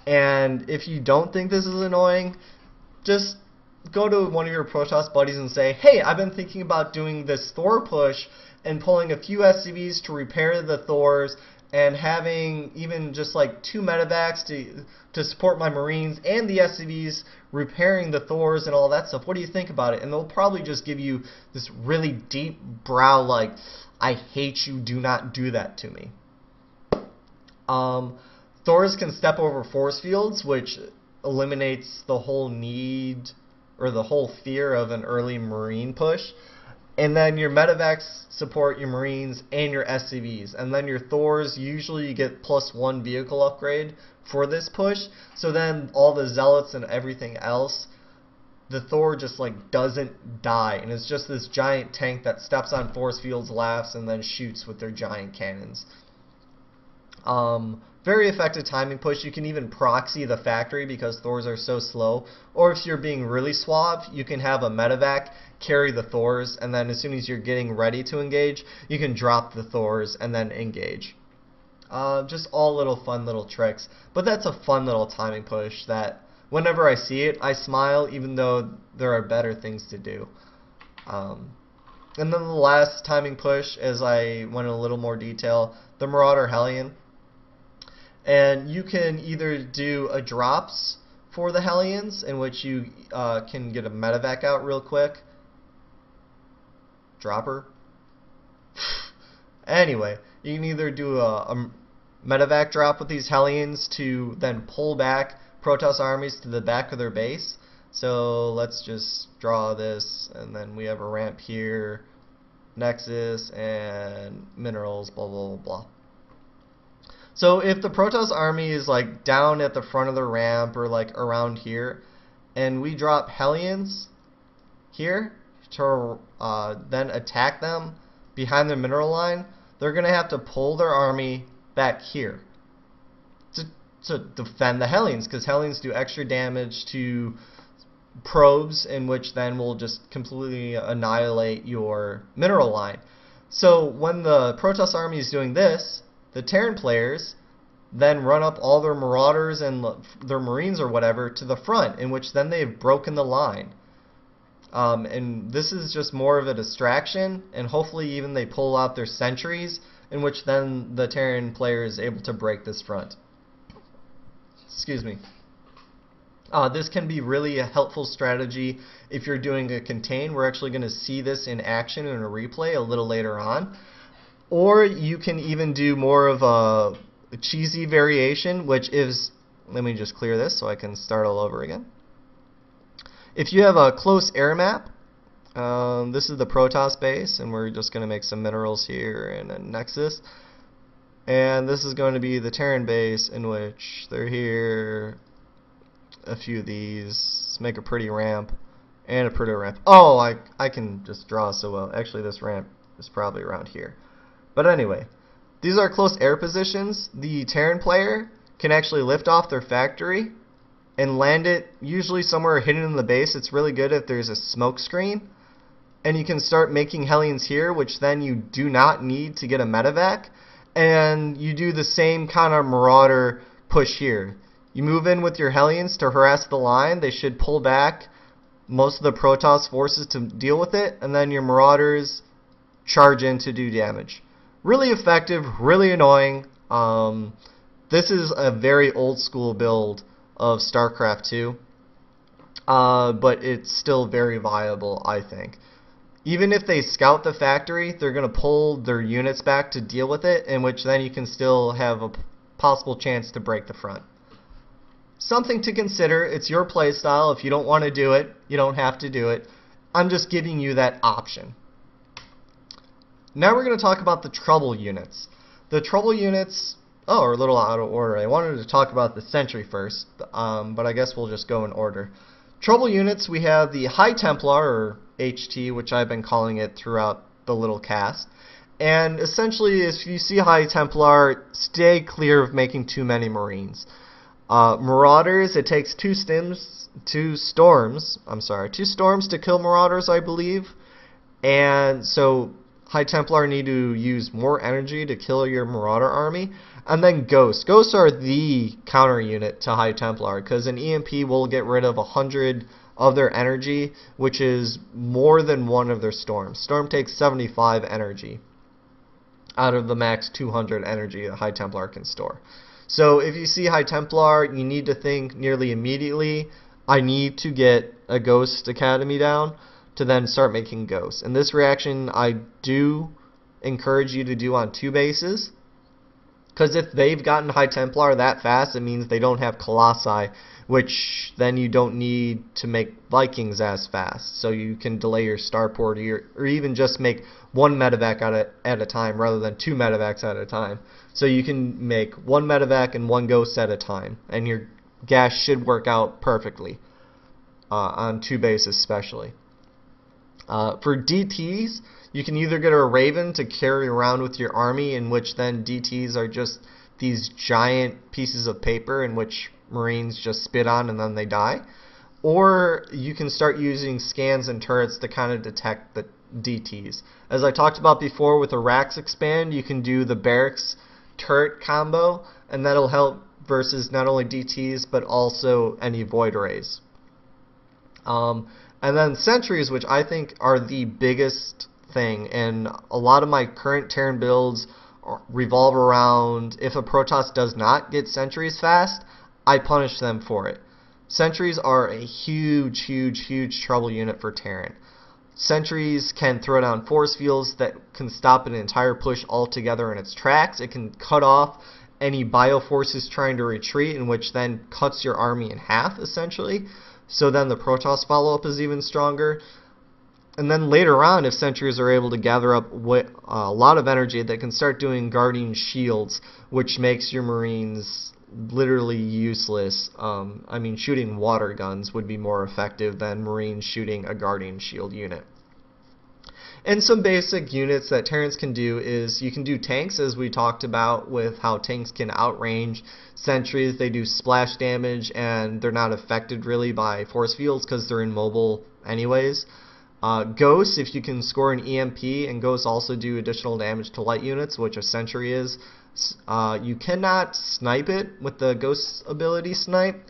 A: And if you don't think this is annoying, just go to one of your Protoss buddies and say, hey, I've been thinking about doing this Thor push and pulling a few SCVs to repair the Thors and having even just like 2 medevacs to support my Marines and the SCVs repairing the Thors and all that stuff. What do you think about it? And they'll probably just give you this really deep brow like, I hate you, do not do that to me. Thors can step over force fields, which eliminates the whole need or the whole fear of an early Marine push. And then your medevacs support your Marines and your SCVs. And then your Thors, usually you get +1 vehicle upgrade for this push. So then all the Zealots and everything else, the Thor just like doesn't die. And it's just this giant tank that steps on force fields, laughs, and then shoots with their giant cannons. Very effective timing push. You can even proxy the factory because Thors are so slow. Or if you're being really suave, you can have a medevac carry the Thors, and then as soon as you're getting ready to engage, you can drop the Thors and then engage. Just all little fun little tricks. But that's a fun little timing push that whenever I see it, I smile even though there are better things to do. And then the last timing push, as I went in a little more detail, the Marauder Hellion. And you can either do a drops for the Hellions, in which you can get a medevac out real quick. Dropper? Anyway, you can either do a medevac drop with these Hellions to then pull back Protoss armies to the back of their base. So let's just draw this, and then we have a ramp here, Nexus, and minerals, blah, blah, blah. So if the Protoss army is like down at the front of the ramp or like around here, and we drop Hellions here to then attack them behind the mineral line, they're going to have to pull their army back here to defend the Hellions, because Hellions do extra damage to probes, in which then will just completely annihilate your mineral line. So when the Protoss army is doing this, the Terran players then run up all their Marauders and their Marines or whatever to the front, in which then they've broken the line. And this is just more of a distraction, and hopefully even they pull out their sentries, in which then the Terran player is able to break this front. Excuse me. This can be really a helpful strategy if you're doing a contain. We're actually going to see this in action in a replay a little later on. Or you can even do more of a cheesy variation, which is, let me just clear this so I can start all over again. If you have a close air map, this is the Protoss base, and we're just going to make some minerals here and a Nexus. And this is going to be the Terran base, in which they're here, a few of these, let's make a pretty ramp, and a pretty ramp. Oh, I can just draw so well. Actually, this ramp is probably around here. But anyway, these are close air positions. The Terran player can actually lift off their factory and land it usually somewhere hidden in the base. It's really good if there's a smoke screen. And you can start making Hellions here, which then you do not need to get a medevac. And you do the same kind of Marauder push here. You move in with your Hellions to harass the line. They should pull back most of the Protoss forces to deal with it. And then your Marauders charge in to do damage. Really effective, really annoying. This is a very old school build of StarCraft 2, but it's still very viable, I think. Even if they scout the factory, they're going to pull their units back to deal with it, in which then you can still have a possible chance to break the front. Something to consider. It's your playstyle. If you don't want to do it, you don't have to do it. I'm just giving you that option. Now we're going to talk about the trouble units. The trouble units, are a little out of order. I wanted to talk about the Sentry first, but I guess we'll just go in order. Trouble units, we have the High Templar, or HT, which I've been calling it throughout the little cast. And essentially, if you see High Templar, stay clear of making too many Marines. Marauders, it takes two storms to kill Marauders, I believe. And so High Templar need to use more energy to kill your Marauder army. And then Ghosts. Ghosts are the counter unit to High Templar, because an EMP will get rid of 100 of their energy, which is more than one of their storms. Storm takes 75 energy out of the max 200 energy a High Templar can store. So if you see High Templar, you need to think nearly immediately, I need to get a Ghost Academy down to then start making Ghosts. And this reaction I do encourage you to do on 2 bases, because if they've gotten High Templar that fast, it means they don't have Colossi, which then you don't need to make Vikings as fast. So you can delay your starport, or even just make 1 medevac at a time rather than 2 medevacs at a time. So you can make 1 medevac and 1 Ghost at a time, and your gas should work out perfectly on 2 bases especially. For DTs, you can either get a Raven to carry around with your army, in which then DTs are just these giant pieces of paper in which Marines just spit on and then they die. Or you can start using scans and turrets to kind of detect the DTs. As I talked about before with the Rax expand, you can do the barracks turret combo, and that'll help versus not only DTs but also any void arrays. And then sentries, which I think are the biggest thing, and a lot of my current Terran builds revolve around, if a Protoss does not get sentries fast, I punish them for it. Sentries are a huge trouble unit for Terran. Sentries can throw down force fields that can stop an entire push altogether in its tracks. It can cut off any bioforces trying to retreat, in which then cuts your army in half, essentially. So then the Protoss follow-up is even stronger. And then later on, if sentries are able to gather up a lot of energy, they can start doing guardian shields, which makes your Marines literally useless. I mean, shooting water guns would be more effective than Marines shooting a guardian shield unit. And some basic units that Terrans can do is you can do tanks, as we talked about with how tanks can outrange sentries. They do splash damage and they're not affected really by force fields because they're immobile anyways. Ghosts, if you can score an EMP, and Ghosts also do additional damage to light units, which a sentry is. You cannot snipe it with the Ghost ability snipe,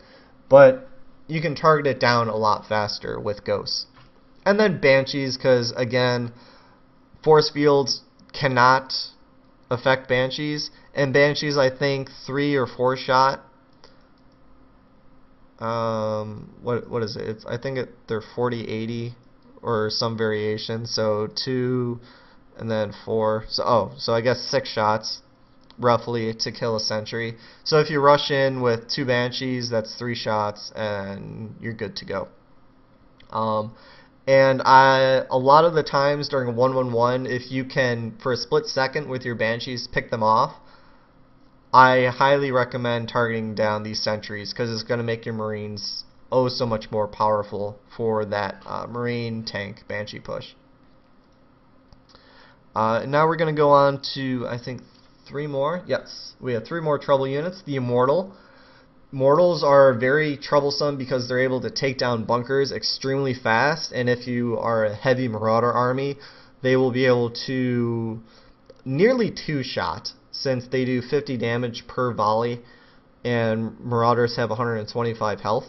A: but you can target it down a lot faster with Ghosts. And then Banshees, because again, force fields cannot affect Banshees, and Banshees I think 3 or 4 shot. What is it? I think they're 40-80 or some variation. So 2 and then 4. So I guess 6 shots roughly to kill a sentry. So if you rush in with 2 Banshees, that's 3 shots and you're good to go. And a lot of the times during 1-1-1, if you can, for a split second with your Banshees, pick them off, I highly recommend targeting down these sentries, because it's going to make your Marines so much more powerful for that Marine tank Banshee push. Now we're going to go on to, I think, 3 more. Yes, we have 3 more trouble units. The Immortal. Mortals are very troublesome because they're able to take down bunkers extremely fast, and if you are a heavy Marauder army, they will be able to nearly 2-shot, since they do 50 damage per volley, and Marauders have 125 health.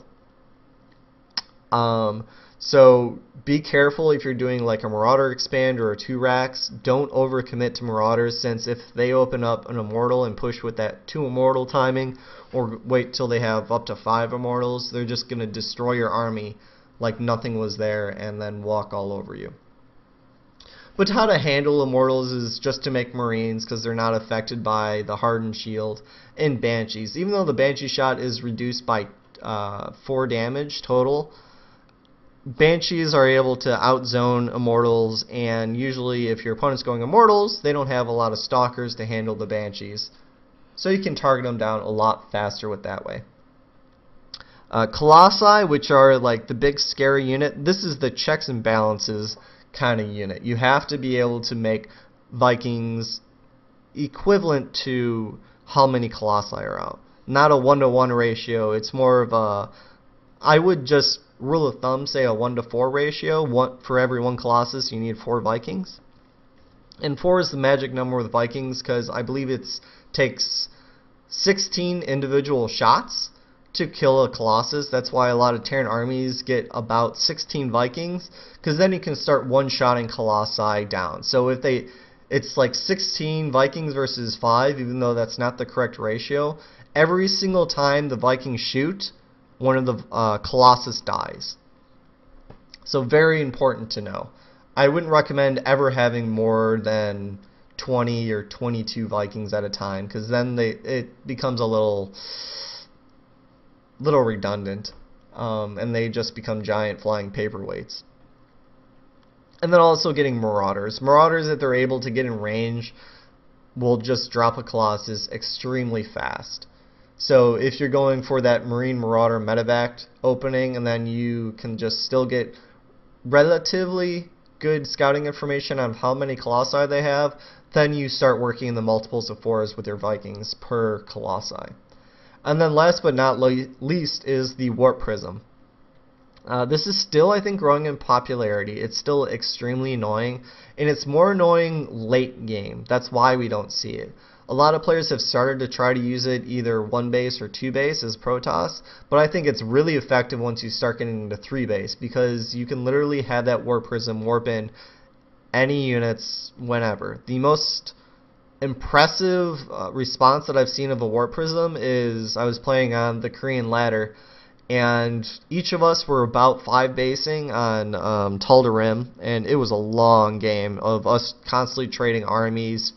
A: So be careful if you're doing like a Marauder expand or a 2 racks. Don't overcommit to Marauders, since if they open up an Immortal and push with that 2 Immortal timing, or wait till they have up to 5 Immortals, they're just going to destroy your army like nothing was there and then walk all over you. But how to handle Immortals is just to make Marines, because they're not affected by the Hardened Shield, and Banshees. Even though the Banshee shot is reduced by 4 damage total, Banshees are able to outzone Immortals, and usually if your opponent's going Immortals, they don't have a lot of Stalkers to handle the Banshees. So you can target them down a lot faster with that way. Colossi, which are like the big scary unit, this is the checks and balances kind of unit. You have to be able to make Vikings equivalent to how many Colossi are out. not a 1-to-1 ratio. It's more of a, I would just rule of thumb say a 1-to-4 ratio. For every 1 Colossus, you need 4 Vikings. And 4 is the magic number with Vikings because I believe it takes 16 individual shots to kill a Colossus. That's why a lot of Terran armies get about 16 Vikings, because then you can start one-shotting Colossi down. So if it's like 16 Vikings versus 5, even though that's not the correct ratio, every single time the Vikings shoot, one of the Colossus dies. So very important to know. I wouldn't recommend ever having more than 20 or 22 Vikings at a time, because then it becomes a little redundant, and they just become giant flying paperweights. And then also getting Marauders. Marauders, if they're able to get in range, will just drop a Colossus extremely fast. So if you're going for that Marine Marauder medevac opening, and then you can just still get relatively good scouting information on how many Colossi they have, then you start working in the multiples of 4s with your Vikings per Colossi. And then last but not least is the Warp Prism. This is still, I think, growing in popularity. It's still extremely annoying, and it's more annoying late game. That's why we don't see it. A lot of players have started to try to use it either 1 base or 2 base as Protoss, but I think it's really effective once you start getting into 3 base, because you can literally have that Warp Prism warp in any units whenever. The most impressive response that I've seen of a Warp Prism is I was playing on the Korean ladder, and each of us were about 5 basing on Tal'Darim, and it was a long game of us constantly trading armies,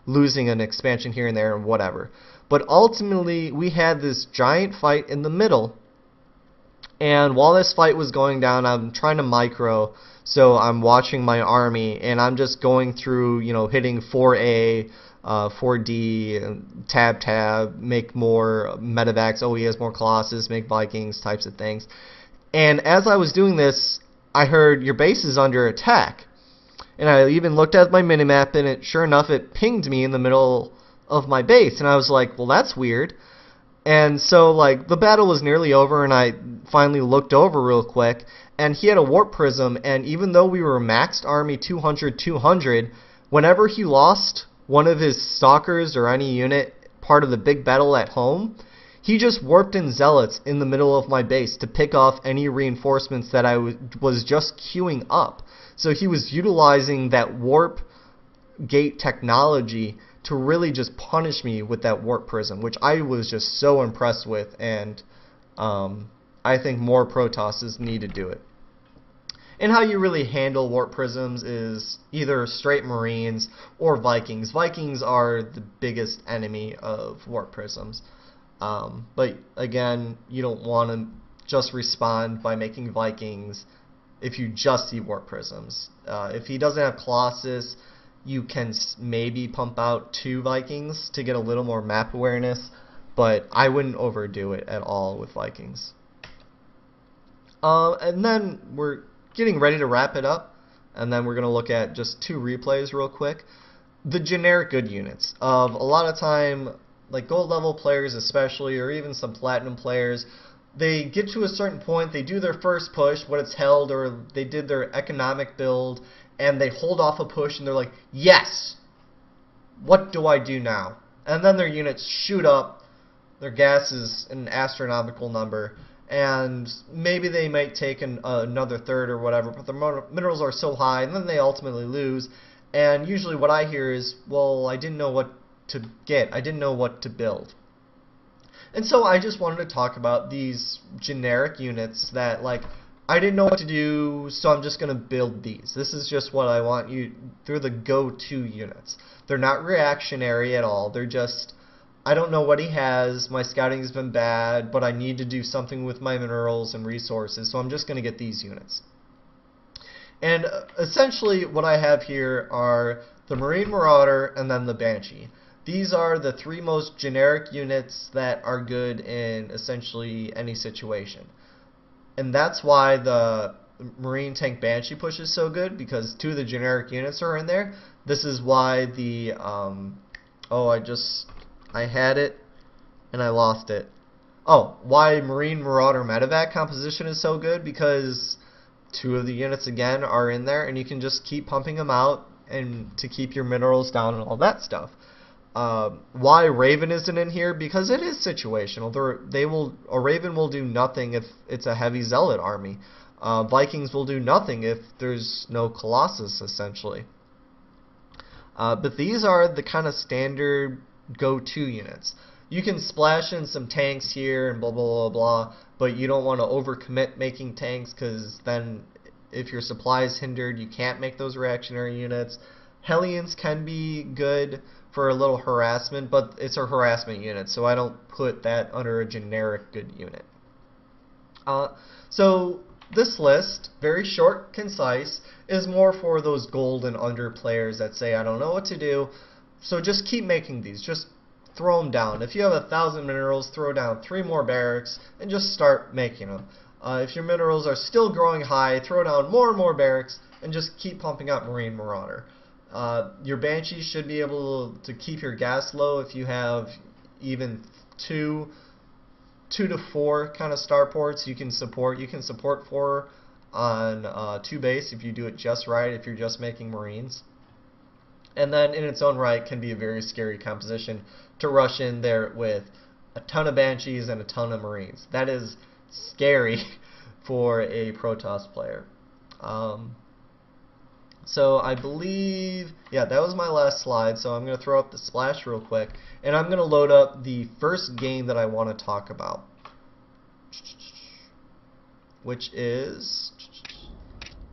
A: losing an expansion here and there and whatever. But ultimately, we had this giant fight in the middle, and while this fight was going down, I'm trying to micro, so I'm watching my army, and I'm just going through, hitting 4A, 4D, tab, make more medevacs, oh, he has more Colossus, make Vikings, types of things. And as I was doing this, I heard, your base is under attack. And I even looked at my minimap, and sure enough, it pinged me in the middle of my base. And I was like, well, that's weird. And so, the battle was nearly over, and I finally looked over real quick, and he had a Warp Prism, and even though we were maxed army 200, whenever he lost one of his stalkers or any unit part of the big battle at home, he just warped in Zealots in the middle of my base to pick off any reinforcements that I was just queuing up. So he was utilizing that warp gate technology to really just punish me with that Warp Prism, which I was just so impressed with, and I think more Protosses need to do it. And how you really handle Warp Prisms is either straight Marines or Vikings. Vikings are the biggest enemy of Warp Prisms. But again, you don't want to just respond by making Vikings if you just see Warp Prisms. If he doesn't have Colossus, you can maybe pump out 2 Vikings to get a little more map awareness, but I wouldn't overdo it at all with Vikings. And then we're getting ready to wrap it up, and then we're going to look at just 2 replays real quick. The generic good units. A lot of time, like gold level players especially, or even some platinum players, they get to a certain point, they do their first push when it's held, or they did their economic build, and they hold off a push, and they're like, yes! What do I do now? And then their units shoot up, their gas is an astronomical number, and maybe they might take another third or whatever, but the minerals are so high, and then they ultimately lose. And usually what I hear is, well, I didn't know what to get, I didn't know what to build. And so I just wanted to talk about these generic units that, I didn't know what to do, so I'm just going to build these. This is just what I want you, they're the go-to units. They're not reactionary at all, they're just, I don't know what he has, my scouting has been bad, but I need to do something with my minerals and resources, so I'm just going to get these units. And essentially what I have here are the Marine Marauder and then the Banshee. These are the 3 most generic units that are good in essentially any situation. And that's why the Marine Tank Banshee push is so good, because 2 of the generic units are in there. This is why the, I had it, and I lost it. Oh, why Marine Marauder Medevac composition is so good? Because 2 of the units again are in there, and you can just keep pumping them out and to keep your minerals down and all that stuff. Why Raven isn't in here? Because it is situational. A Raven will do nothing if it's a heavy Zealot army. Vikings will do nothing if there's no Colossus, essentially. But these are the kind of standard go-to units. You can splash in some tanks here and blah, blah, blah, blah, but you don't want to overcommit making tanks, because then if your supply is hindered, you can't make those reactionary units. Hellions can be good for a little harassment, but it's a harassment unit, so I don't put that under a generic good unit. So this list, very short, concise, is more for those gold and under players that say, I don't know what to do, so just keep making these. Just throw them down. If you have 1,000 minerals, throw down 3 more barracks and just start making them. If your minerals are still growing high, throw down more and more barracks and just keep pumping out Marine Marauder. Your Banshees should be able to keep your gas low if you have even 2 to 4 kind of starports. You can support 4 on 2 base if you do it just right, if you're just making Marines. And then in its own right can be a very scary composition to rush in there with a ton of Banshees and a ton of Marines. That is scary for a Protoss player. So I believe, yeah, that was my last slide, so I'm going to throw up the splash real quick, and I'm going to load up the first game that I want to talk about, which is,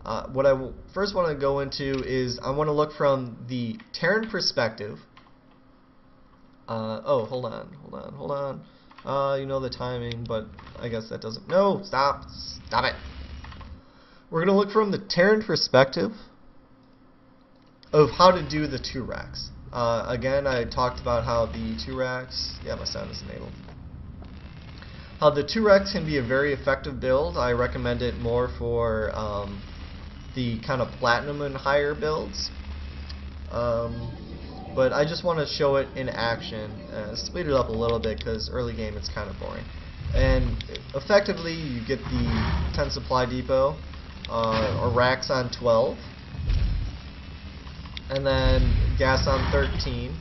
A: what I first want to go into is I want to look from the Terran perspective. Oh, hold on. You know the timing, but I guess that doesn't, no, stop it. We're going to look from the Terran perspective of how to do the 2 racks. Again, I talked about how the 2 racks, yeah, my sound is enabled. How the 2 racks can be a very effective build. I recommend it more for the kind of platinum and higher builds. But I just want to show it in action, speed it up a little bit because early game it's kind of boring. And effectively you get the 10 supply depot, or racks on 12. And then gas on 13.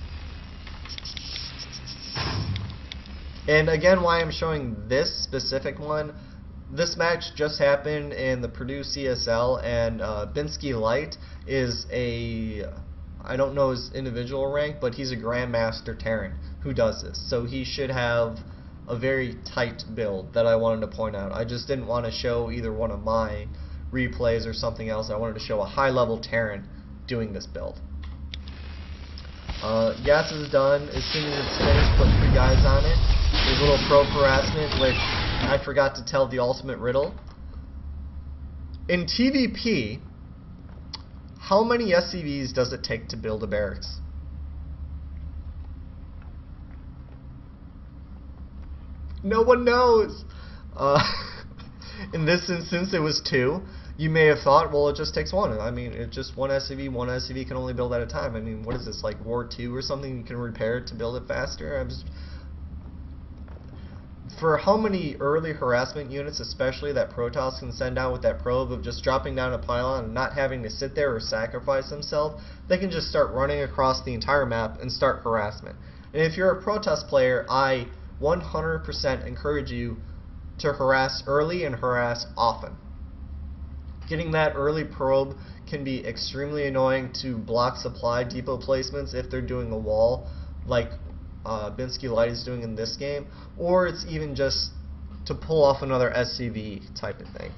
A: And again, why I'm showing this specific one, this match just happened in the Purdue CSL, and Binsky Light is a, I don't know his individual rank, but he's a Grandmaster Terran who does this. So he should have a very tight build that I wanted to point out. I just didn't want to show either one of my replays or something else. I wanted to show a high-level Terran doing this build. Gas is done. As soon as it's finished, put 3 guys on it. There's a little probe harassment, which I forgot to tell the ultimate riddle. In TvP, how many SCVs does it take to build a barracks? No one knows. In this instance, it was 2. You may have thought, well, it just takes 1. I mean, it's just 1 SCV. 1 SCV can only build at a time. I mean, what is this, like War II or something? You can repair it to build it faster? For how many early harassment units, especially that Protoss can send out with that probe of just dropping down a pylon and not having to sit there or sacrifice themselves, they can just start running across the entire map and start harassment. And if you're a Protoss player, I 100% encourage you to harass early and harass often. Getting that early probe can be extremely annoying to block supply depot placements if they're doing a wall like Binsky Light is doing in this game, or it's even just to pull off another SCV type of thing.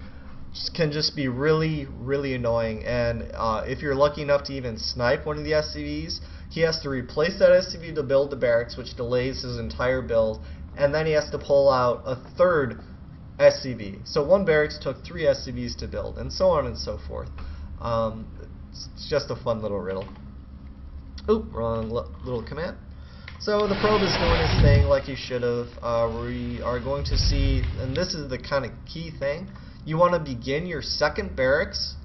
A: Can just be really, really annoying, and if you're lucky enough to even snipe one of the SCVs, he has to replace that SCV to build the barracks, which delays his entire build, and then he has to pull out a 3rd SCV. So 1 barracks took 3 SCVs to build, and so on and so forth. It's just a fun little riddle. Oop, wrong little command. So the probe is doing its thing like you should have. We are going to see, and this is the kind of key thing, you want to begin your 2nd barracks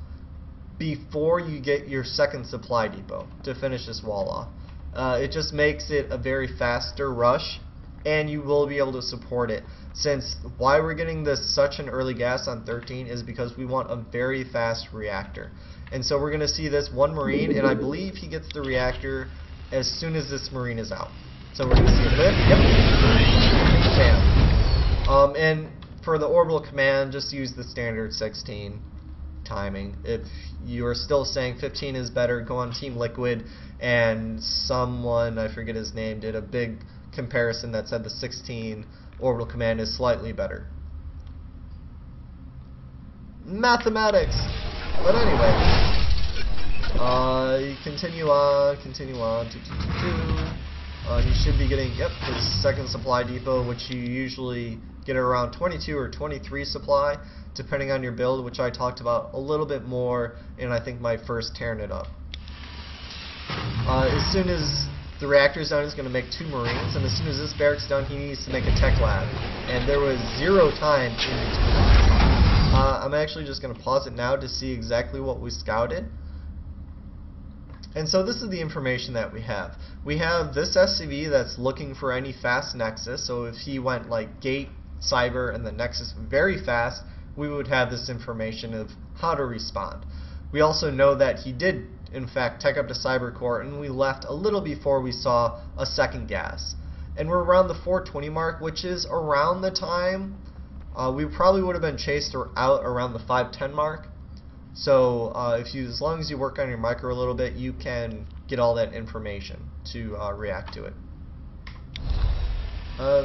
A: before you get your 2nd supply depot to finish this wall off. It just makes it a very faster rush and you will be able to support it. Since why we're getting this such an early gas on 13 is because we want a very fast reactor. And so we're going to see this one Marine, and I believe he gets the reactor as soon as this Marine is out. So we're going to see a lift. Yep. Bam. And for the orbital command, just use the standard 16 timing. If you are still saying 15 is better, go on Team Liquid, and someone, I forget his name, did a big comparison that said the 16 orbital command is slightly better. Mathematics! But anyway, continue on. You should be getting, his second supply depot, which you usually get around 22 or 23 supply, depending on your build, which I talked about a little bit more in, I think, my first Terran It Up. As soon as the reactor's done, he's going to make 2 Marines, and as soon as this barracks done, he needs to make a tech lab. And there was 0 time in between. I'm actually just going to pause it now to see exactly what we scouted. And so this is the information that we have. We have this SCV that's looking for any fast nexus, so if he went like gate, cyber, and the nexus very fast, we would have this information of how to respond. We also know that he did in fact tech up to cyber core, and we left a little before we saw a second gas. And we're around the 420 mark, which is around the time we probably would have been chased out around the 510 mark. So as long as you work on your micro a little bit, you can get all that information to react to it.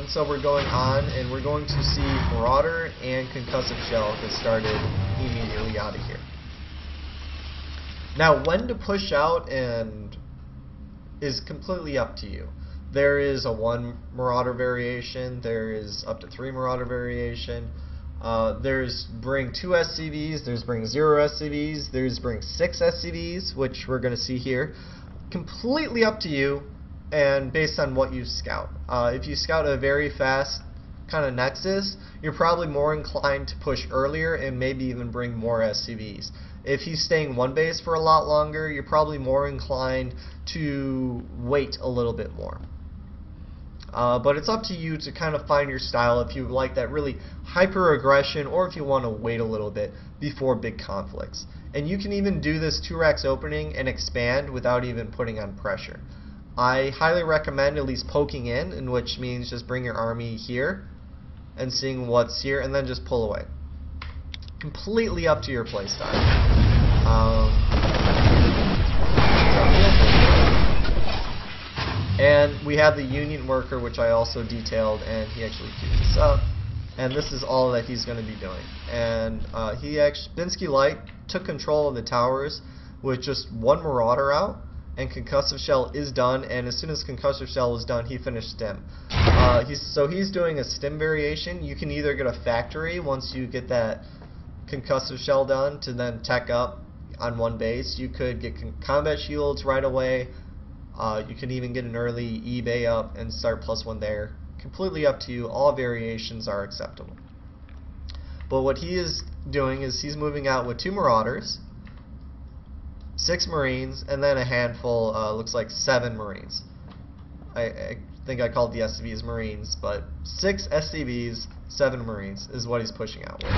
A: So we're going on, and we're going to see Marauder and Concussive Shell get started immediately out of here. Now, when to push out and is completely up to you. There is a 1 Marauder variation, there is up to 3 Marauder variation, there's bring 2 SCVs, there's bring 0 SCVs, there's bring 6 SCVs, which we're going to see here. Completely up to you and based on what you scout. If you scout a very fast kind of nexus, you're probably more inclined to push earlier and maybe even bring more SCVs. If he's staying one base for a lot longer, you're probably more inclined to wait a little bit more. But it's up to you to kind of find your style, if you like that really hyper aggression, or if you want to wait a little bit before big conflicts. And you can even do this 2 racks opening and expand without even putting on pressure. I highly recommend at least poking in which means just bring your army here and seeing what's here, and then just pull away. Completely up to your playstyle. And we have the Union worker, which I also detailed, and he actually queued this up. And this is all that he's going to be doing. And Binsky Light took control of the towers with just 1 Marauder out, and Concussive Shell is done, and as soon as Concussive Shell was done, he finished stim. So he's doing a stim variation. You can either get a factory once you get that Concussive Shell done to then tech up on 1 base. You could get combat shields right away. You can even get an early eBay up and start +1 there. Completely up to you. All variations are acceptable. But what he is doing is he's moving out with 2 Marauders, 6 Marines, and then a handful, looks like 7 Marines. I think I called the SCVs Marines, but 6 SCVs, 7 Marines is what he's pushing out with.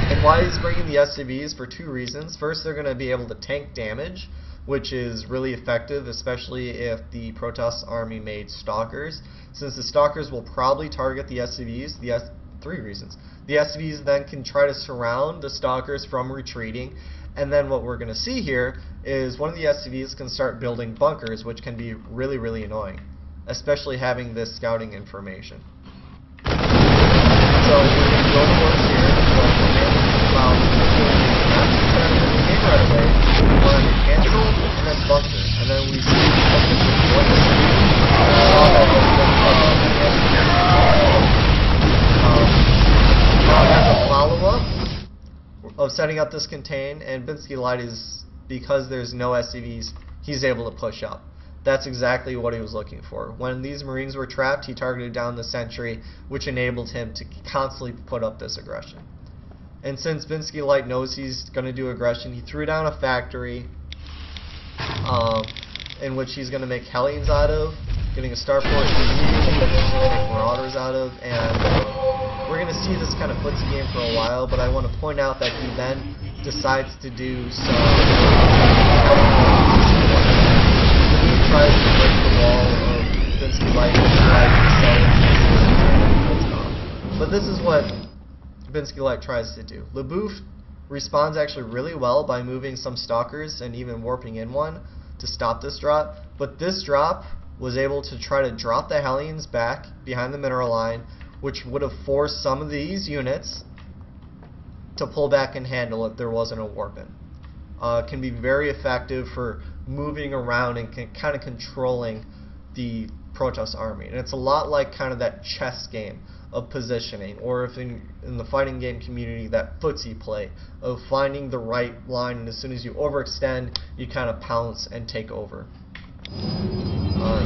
A: And why he's bringing the SCVs? For 2 reasons. First, they're going to be able to tank damage, which is really effective, especially if the Protoss army made Stalkers. Since the Stalkers will probably target the SCVs, 3 reasons. The SCVs then can try to surround the Stalkers from retreating, and then what we're going to see here is one of the SCVs can start building bunkers, which can be really, really annoying, especially having this scouting information. So we're going to go to work here. Not too bad in the game right away. We're on cancel and then bunker, and then we see there's a follow-up of setting up this contain, and Binsky Light is, because there's no SCVs, he's able to push up. That's exactly what he was looking for. When these Marines were trapped, he targeted down the sentry, which enabled him to constantly put up this aggression. And since Binsky Light knows he's going to do aggression, he threw down a factory in which he's going to make Hellions out of. getting a starport immediately to take Marauders out of, and we're going to see this kind of footsie game for a while, but I want to point out that he then decides to do some... he tries to break the wall of Binsky Light and tries to sell it. But this is what Binsky Light tries to do. LeBouf responds actually really well by moving some Stalkers and even warping in one to stop this drop, but this drop was able to try to drop the Hellions back behind the mineral line, which would have forced some of these units to pull back and handle if there wasn't a warp in. Can be very effective for moving around and kind of controlling the Protoss army. And it's a lot like kind of that chess game of positioning, or if in the fighting game community, that footsie play of finding the right line, and as soon as you overextend, you kind of pounce and take over.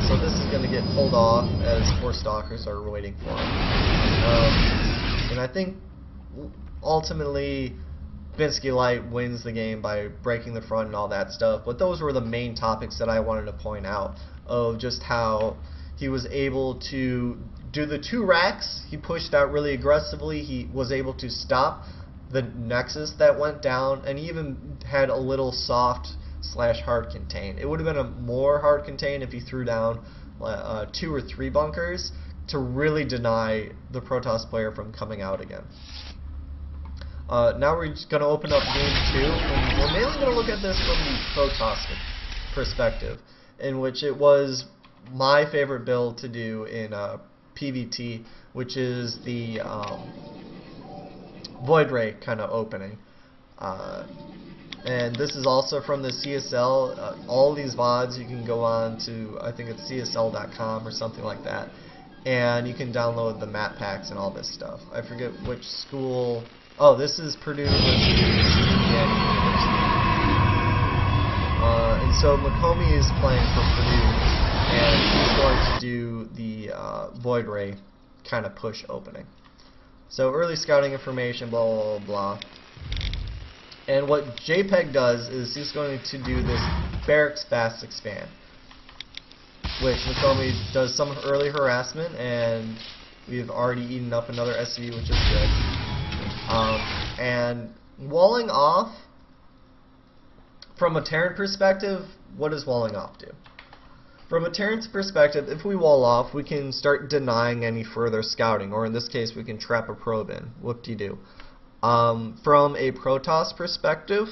A: So this is going to get pulled off as 4 Stalkers are waiting for him. And I think ultimately Binsky Light wins the game by breaking the front and all that stuff, but those were the main topics that I wanted to point out, of just how he was able to do the 2 racks. He pushed out really aggressively. He was able to stop the Nexus that went down, and he even had a little soft / hard contain. It would have been a more hard contain if he threw down 2 or 3 bunkers to really deny the Protoss player from coming out again. Now we're just going to open up game 2, and we're mainly going to look at this from the Protoss perspective, in which it was my favorite build to do in PvT, which is the Void Ray kind of opening. And this is also from the CSL. All these VODs you can go on to, I think it's csl.com or something like that, and you can download the map packs and all this stuff. I forget which school. Oh, this is Purdue University. And so Makomi is playing for Purdue, and he's going to do the Void Ray kind of push opening. So early scouting information, blah, blah, blah, blah. And what JPEG does is he's going to do this Barracks Fast Expand, which Makomi does some early harassment, and we've already eaten up another SCV, which is good. And walling off, from a Terran perspective, what does walling off do? From a Terran's perspective, if we wall off, we can start denying any further scouting, or in this case, we can trap a probe in. Whoop-de-doo. From a Protoss perspective,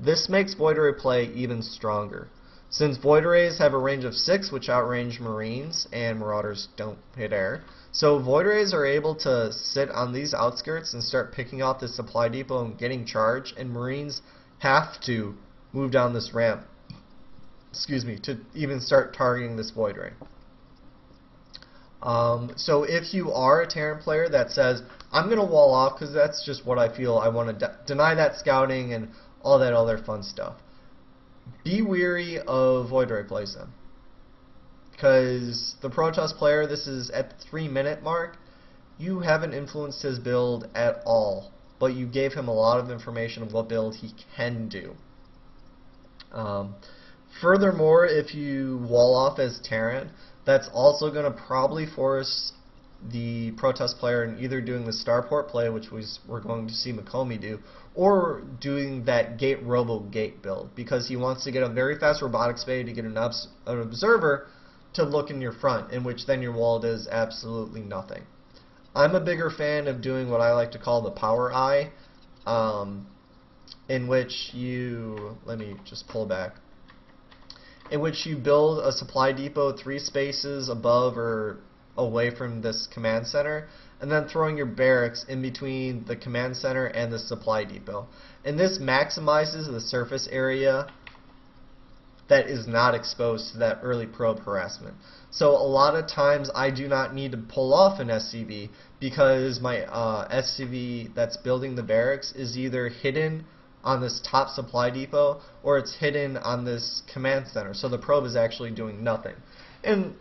A: this makes Void Ray play even stronger. Since Void Rays have a range of 6, which outrange Marines, and Marauders don't hit air, so Void Rays are able to sit on these outskirts and start picking off the supply depot and getting charged, and Marines have to move down this ramp, to even start targeting this Void Ray. So if you are a Terran player that says, I'm going to wall off because that's just what I feel, I want to deny that scouting and all that other fun stuff, be weary of Void Ray plays then. Because the Protoss player, this is at the 3-minute mark, you haven't influenced his build at all, but you gave him a lot of information of what build he can do. Furthermore, if you wall off as Terran, that's also going to probably force the Protoss player in either doing the starport play, which we're going to see Makomi do, or doing that gate robo-gate build, because he wants to get a very fast robotics spade to get an observer to look in your front, in which then your wall does absolutely nothing. I'm a bigger fan of doing what I like to call the power eye, in which you, let me just pull back, in which you build a supply depot 3 spaces above or away from this command center, and then throwing your barracks in between the command center and the supply depot. And this maximizes the surface area that is not exposed to that early probe harassment. So a lot of times I do not need to pull off an SCV because my SCV that's building the barracks is either hidden on this top supply depot or it's hidden on this command center. So the probe is actually doing nothing. And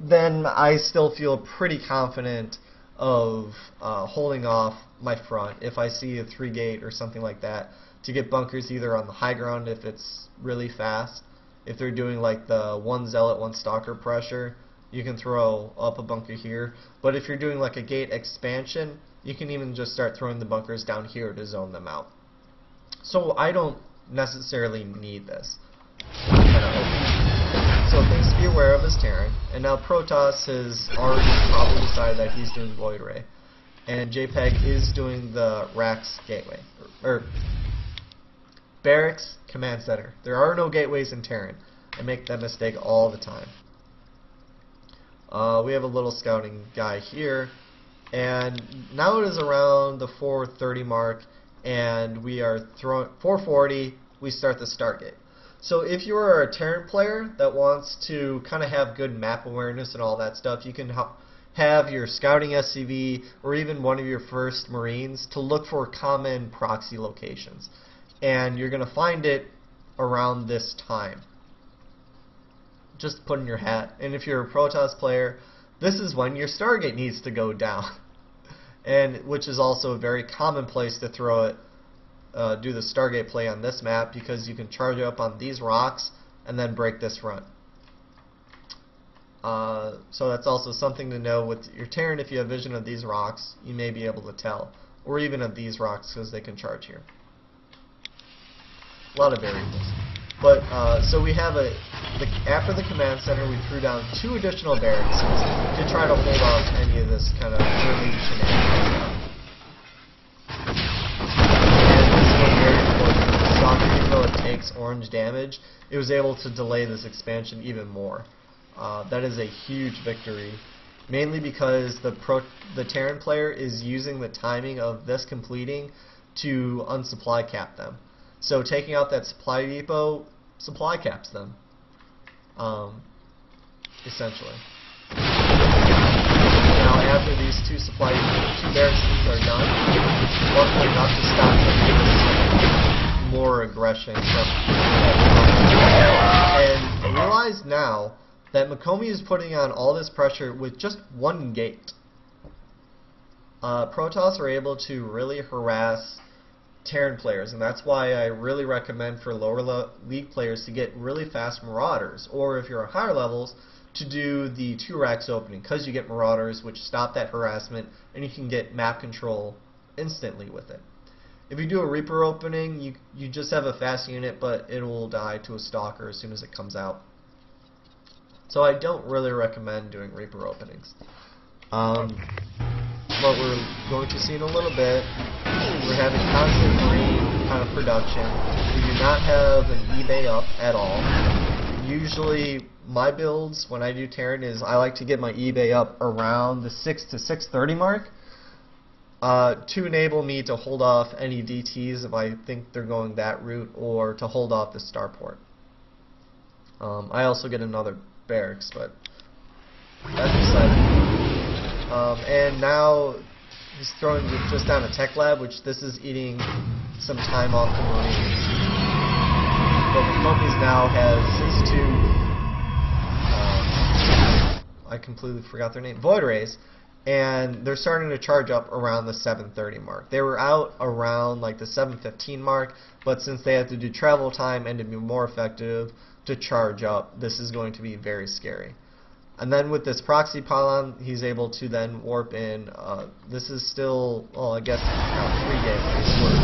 A: then I still feel pretty confident of holding off my front if I see a 3-gate or something like that to get bunkers either on the high ground if it's really fast, if they're doing like the one zealot, one stalker pressure, you can throw up a bunker here. But if you're doing like a gate expansion, you can even just start throwing the bunkers down here to zone them out. So I don't necessarily need this. So things to be aware of is Terran, and now Protoss has already probably decided that he's doing Void Ray, and JPEG is doing the Rax Gateway, or Barracks Command Center. There are no gateways in Terran. I make that mistake all the time. We have a little scouting guy here, and now it is around the 4:30 mark, and we are throwing 4:40. We start the Stargate. So if you are a Terran player that wants to kind of have good map awareness and all that stuff, you can have your scouting SCV or even one of your first Marines to look for common proxy locations, and you're going to find it around this time. Just put in your hat. And if you're a Protoss player, this is when your Stargate needs to go down, and which is also a very common place to throw it. Do the Stargate play on this map, because you can charge up on these rocks and then break this front. So that's also something to know with your Terran. If you have vision of these rocks, you may be able to tell, or even of these rocks, because they can charge here. A lot of variables. But so we have after the command center, we threw down 2 additional barracks to try to hold off any of this kind of early shenanigans. Even though it takes orange damage, it was able to delay this expansion even more. That is a huge victory, mainly because the Terran player is using the timing of this completing to unsupply cap them. So taking out that supply depot supply caps them, essentially. Now after these 2 barracks are done, luckily enough to stop them more aggression from and realize now that Makomi is putting on all this pressure with just 1 gate. Protoss are able to really harass Terran players, and that's why I really recommend for lower league players to get really fast Marauders, or if you're at higher levels, to do the 2 racks opening, because you get Marauders which stop that harassment, and you can get map control instantly with it. If you do a Reaper opening, you just have a fast unit, but it will die to a Stalker as soon as it comes out. So I don't really recommend doing Reaper openings. But we're going to see in a little bit, we're having constant Marine kind of production. We do not have an eBay up at all. Usually my builds, when I do Terran, is I like to get my eBay up around the 6 to 6:30 mark. To enable me to hold off any DTs if I think they're going that route, or to hold off the starport. I also get another barracks, but that's exciting. And now he's throwing just down a tech lab, which this is eating some time off the Marines. But the companies now has his 2, I completely forgot their name, Void Rays. And they're starting to charge up around the 7:30 mark. They were out around like the 7:15 mark, but since they have to do travel time and to be more effective to charge up, this is going to be very scary. And then with this proxy pylon, he's able to then warp in. This is still, well, I guess 3 gameplays worth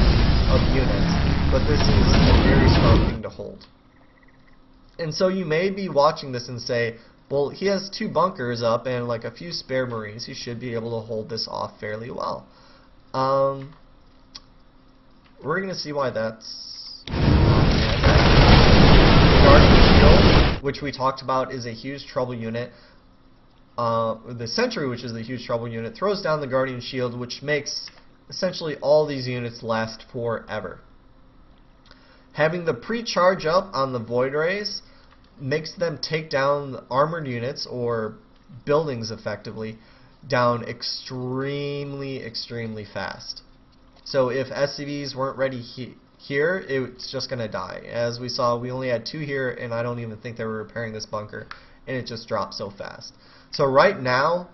A: of units, but this is a very strong thing to hold. And so you may be watching this and say, well, he has 2 bunkers up and like a few spare Marines. He should be able to hold this off fairly well. We're going to see why that's Guardian Shield, which we talked about, is a huge trouble unit. The Sentry, which is the huge trouble unit, throws down the Guardian Shield, which makes essentially all these units last forever. Having the pre-charge up on the Void Rays makes them take down armored units or buildings effectively down extremely fast. So if SCVs weren't ready here, it's just going to die. As we saw, we only had 2 here, and I don't even think they were repairing this bunker, and it just dropped so fast. So right now,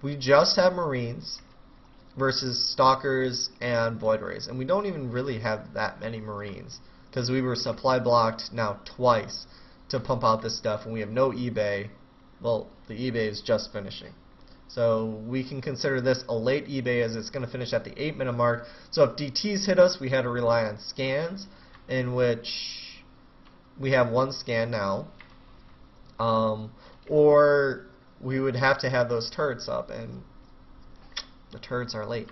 A: we just have Marines versus Stalkers and Void Rays, and we don't even really have that many Marines, because we were supply blocked now twice to pump out this stuff, and we have no eBay. Well, the eBay is just finishing. So we can consider this a late eBay, as it's going to finish at the 8-minute mark. So if DTs hit us, we had to rely on scans, in which we have 1 scan now. Or we would have to have those turrets up, and the turrets are late.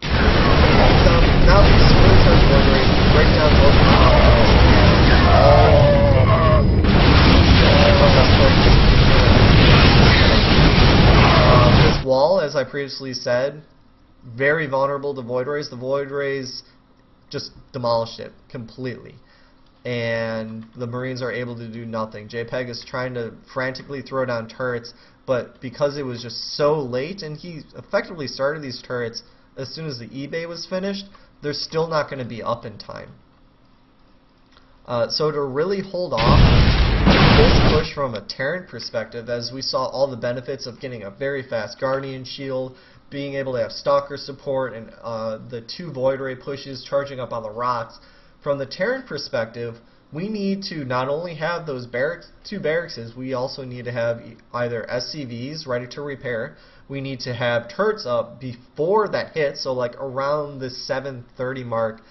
A: Now we just really start ordering, break down this wall, as I previously said, very vulnerable to void rays. The void rays just demolished it completely, and the Marines are able to do nothing. JPEG is trying to frantically throw down turrets, but because it was just so late, and he effectively started these turrets as soon as the eBay was finished, they're still not going to be up in time. So to really hold off this push from a Terran perspective, as we saw all the benefits of getting a very fast Guardian shield, being able to have Stalker support, and the 2 Void Ray pushes charging up on the rocks, from the Terran perspective, we need to not only have those 2 barracks, we also need to have either SCVs ready to repair. We need to have turrets up before that hits, so like around the 7:30 mark.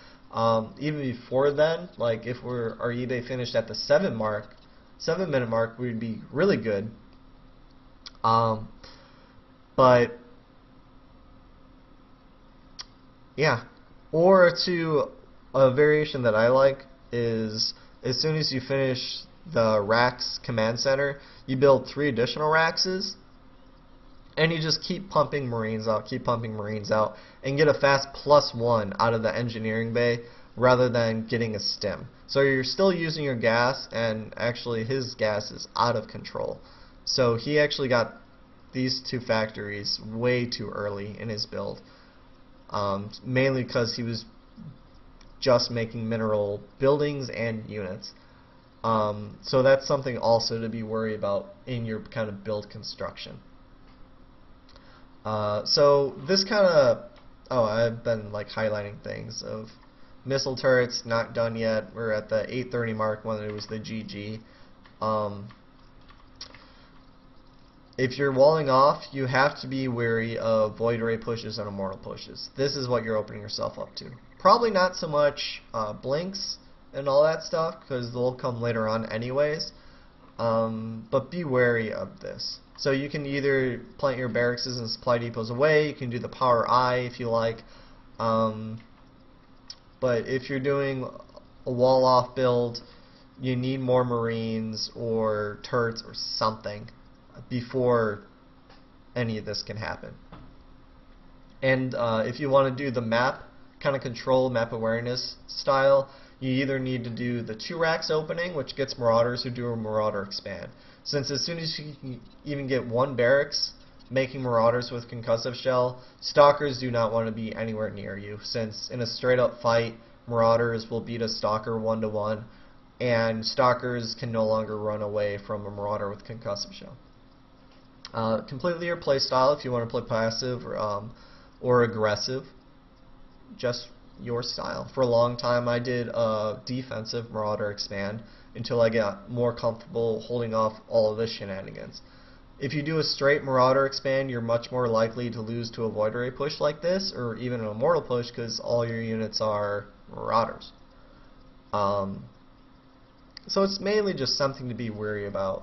A: Even before then, like if our eBay finished at the 7-minute mark, we'd be really good. But yeah, or to a variation that I like is, as soon as you finish the racks command center, you build 3 additional racks, and you just keep pumping Marines out, and get a fast +1 out of the engineering bay rather than getting a stim. So you're still using your gas, and actually his gas is out of control. So he actually got these 2 factories way too early in his build, mainly because he was just making mineral buildings and units. So that's something also to be worried about in your kind of build construction. So this kind of, I've been like highlighting things of missile turrets not done yet. We're at the 8:30 mark when it was the GG. If you're walling off, you have to be wary of Void Ray pushes and Immortal pushes. This is what you're opening yourself up to. Probably not so much blinks and all that stuff, because they'll come later on anyways. But be wary of this. So you can either plant your barracks and supply depots away, you can do the power I if you like. But if you're doing a wall off build, you need more Marines or turrets or something before any of this can happen. And if you want to do the map kind of control, map awareness style, you either need to do the 2 racks opening, which gets Marauders who do a Marauder expand. Since as soon as you can even get 1 barracks making Marauders with concussive shell, Stalkers do not want to be anywhere near you, since in a straight up fight, Marauders will beat a Stalker 1-to-1, and Stalkers can no longer run away from a Marauder with concussive shell. Completely your playstyle if you want to play passive or aggressive, just your style. For a long time I did a defensive Marauder expand until I got more comfortable holding off all of the shenanigans. If you do a straight Marauder expand, you're much more likely to lose to a Void Ray push like this, or even an Immortal push, because all your units are Marauders. So it's mainly just something to be wary about.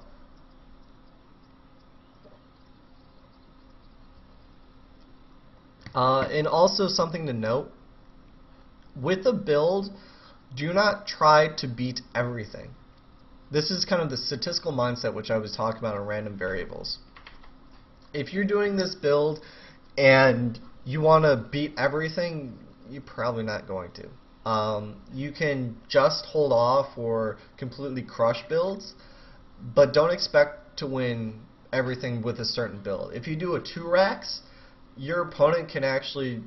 A: And also something to note, with a build, do not try to beat everything. This is kind of the statistical mindset which I was talking about on random variables. If you're doing this build and you want to beat everything, you're probably not going to. You can just hold off or completely crush builds, but don't expect to win everything with a certain build. If you do a 2 racks, your opponent can actually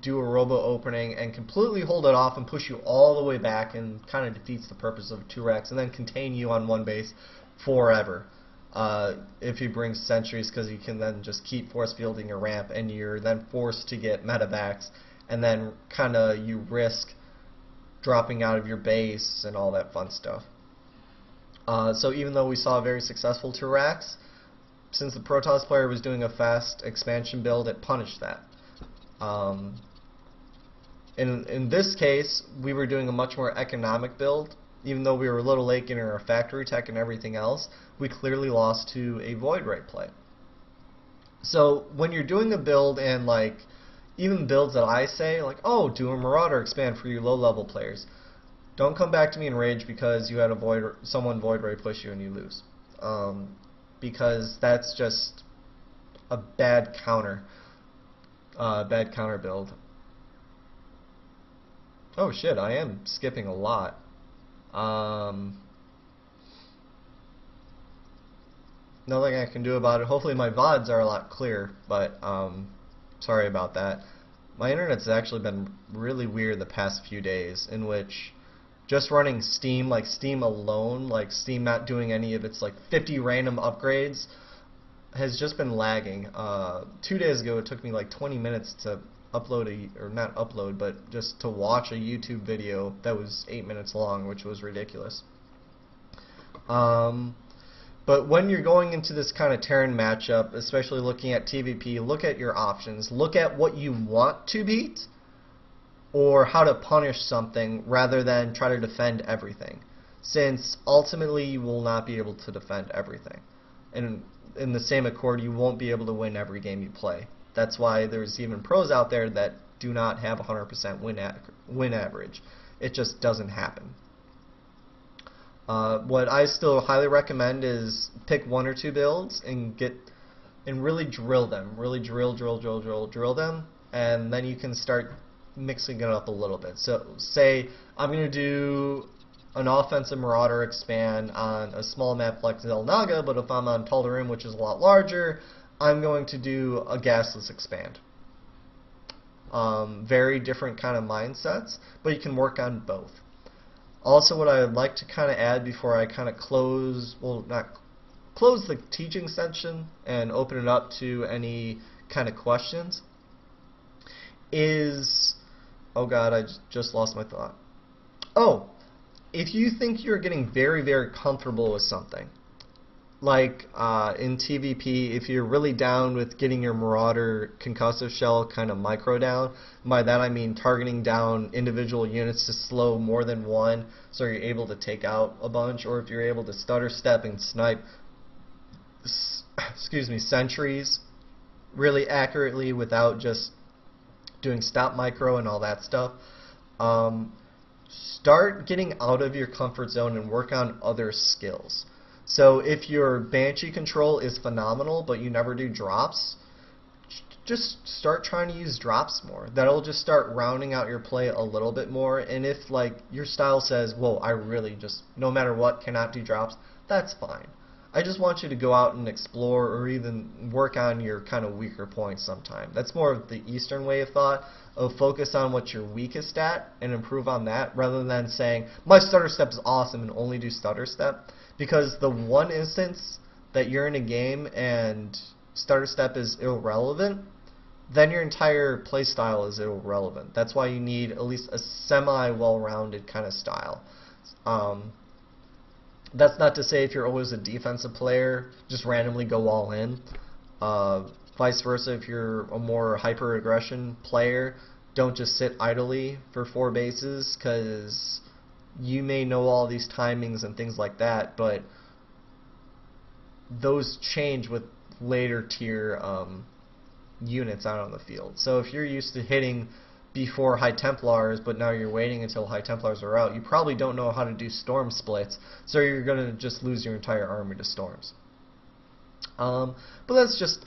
A: do a robo opening and completely hold it off and push you all the way back, and kind of defeats the purpose of 2 racks, and then contain you on 1 base forever. If he brings sentries, because you can then just keep force fielding your ramp, and you're then forced to get medevacs, and then kind of you risk dropping out of your base and all that fun stuff. So even though we saw very successful Terrax, since the Protoss player was doing a fast expansion build, it punished that. In this case, we were doing a much more economic build. Even though we were a little late in our factory tech and everything else, we clearly lost to a Void Ray play. So when you're doing a build, and like even builds that I say, like, oh, do a Marauder expand for you low-level players, don't come back to me and rage because you had someone Void Ray push you and you lose. Because that's just a bad counter build. Oh shit, I am skipping a lot. Nothing I can do about it. Hopefully my VODs are a lot clearer, but sorry about that. My internet's actually been really weird the past few days, in which just running Steam, like Steam alone, like Steam not doing any of its like 50 random upgrades, has just been lagging. 2 days ago it took me like 20 minutes to upload or not upload, but just to watch a YouTube video that was 8 minutes long, which was ridiculous. But when you're going into this kind of Terran matchup, especially looking at TvP, look at your options. Look at what you want to beat, or how to punish something, rather than try to defend everything, since ultimately you will not be able to defend everything. And in the same accord, you won't be able to win every game you play. That's why there's even pros out there that do not have 100% win average. It just doesn't happen. What I still highly recommend is pick 1 or 2 builds and really drill them. Really drill them, and then you can start mixing it up a little bit. So say I'm going to do an offensive Marauder expand on a small map like Zelnaga, but if I'm on Tal'Darim, which is a lot larger, I'm going to do a gasless expand. Very different kind of mindsets, but you can work on both. Also, what I would like to kind of add before I kind of close the teaching section and open it up to any kind of questions is, oh god, I just lost my thought. Oh, if you think you're getting very, very comfortable with something, like in TvP, if you're really down with getting your Marauder concussive shell kind of micro down, by that I mean targeting down individual units to slow more than one so you're able to take out a bunch, or if you're able to stutter step and snipe sentries really accurately without just doing stop micro and all that stuff, start getting out of your comfort zone and work on other skills. So if your Banshee control is phenomenal but you never do drops, just start trying to use drops more. That'll just start rounding out your play a little bit more. And if like your style says, whoa, I really just, no matter what, cannot do drops, that's fine. I just want you to go out and explore, or even work on your kind of weaker points sometime. That's more of the Eastern way of thought, of focus on what you're weakest at and improve on that, rather than saying, my stutter step is awesome and only do stutter step. Because the one instance that you're in a game and stutter step is irrelevant, then your entire play style is irrelevant. That's why you need at least a semi-well-rounded kind of style. That's not to say if you're always a defensive player, just randomly go all in. Vice versa, if you're a more hyper-aggression player, don't just sit idly for 4 bases, because you may know all these timings and things like that, but those change with later tier units out on the field. So if you're used to hitting before High Templars, but now you're waiting until High Templars are out, you probably don't know how to do storm splits, so you're going to just lose your entire army to storms. But that's just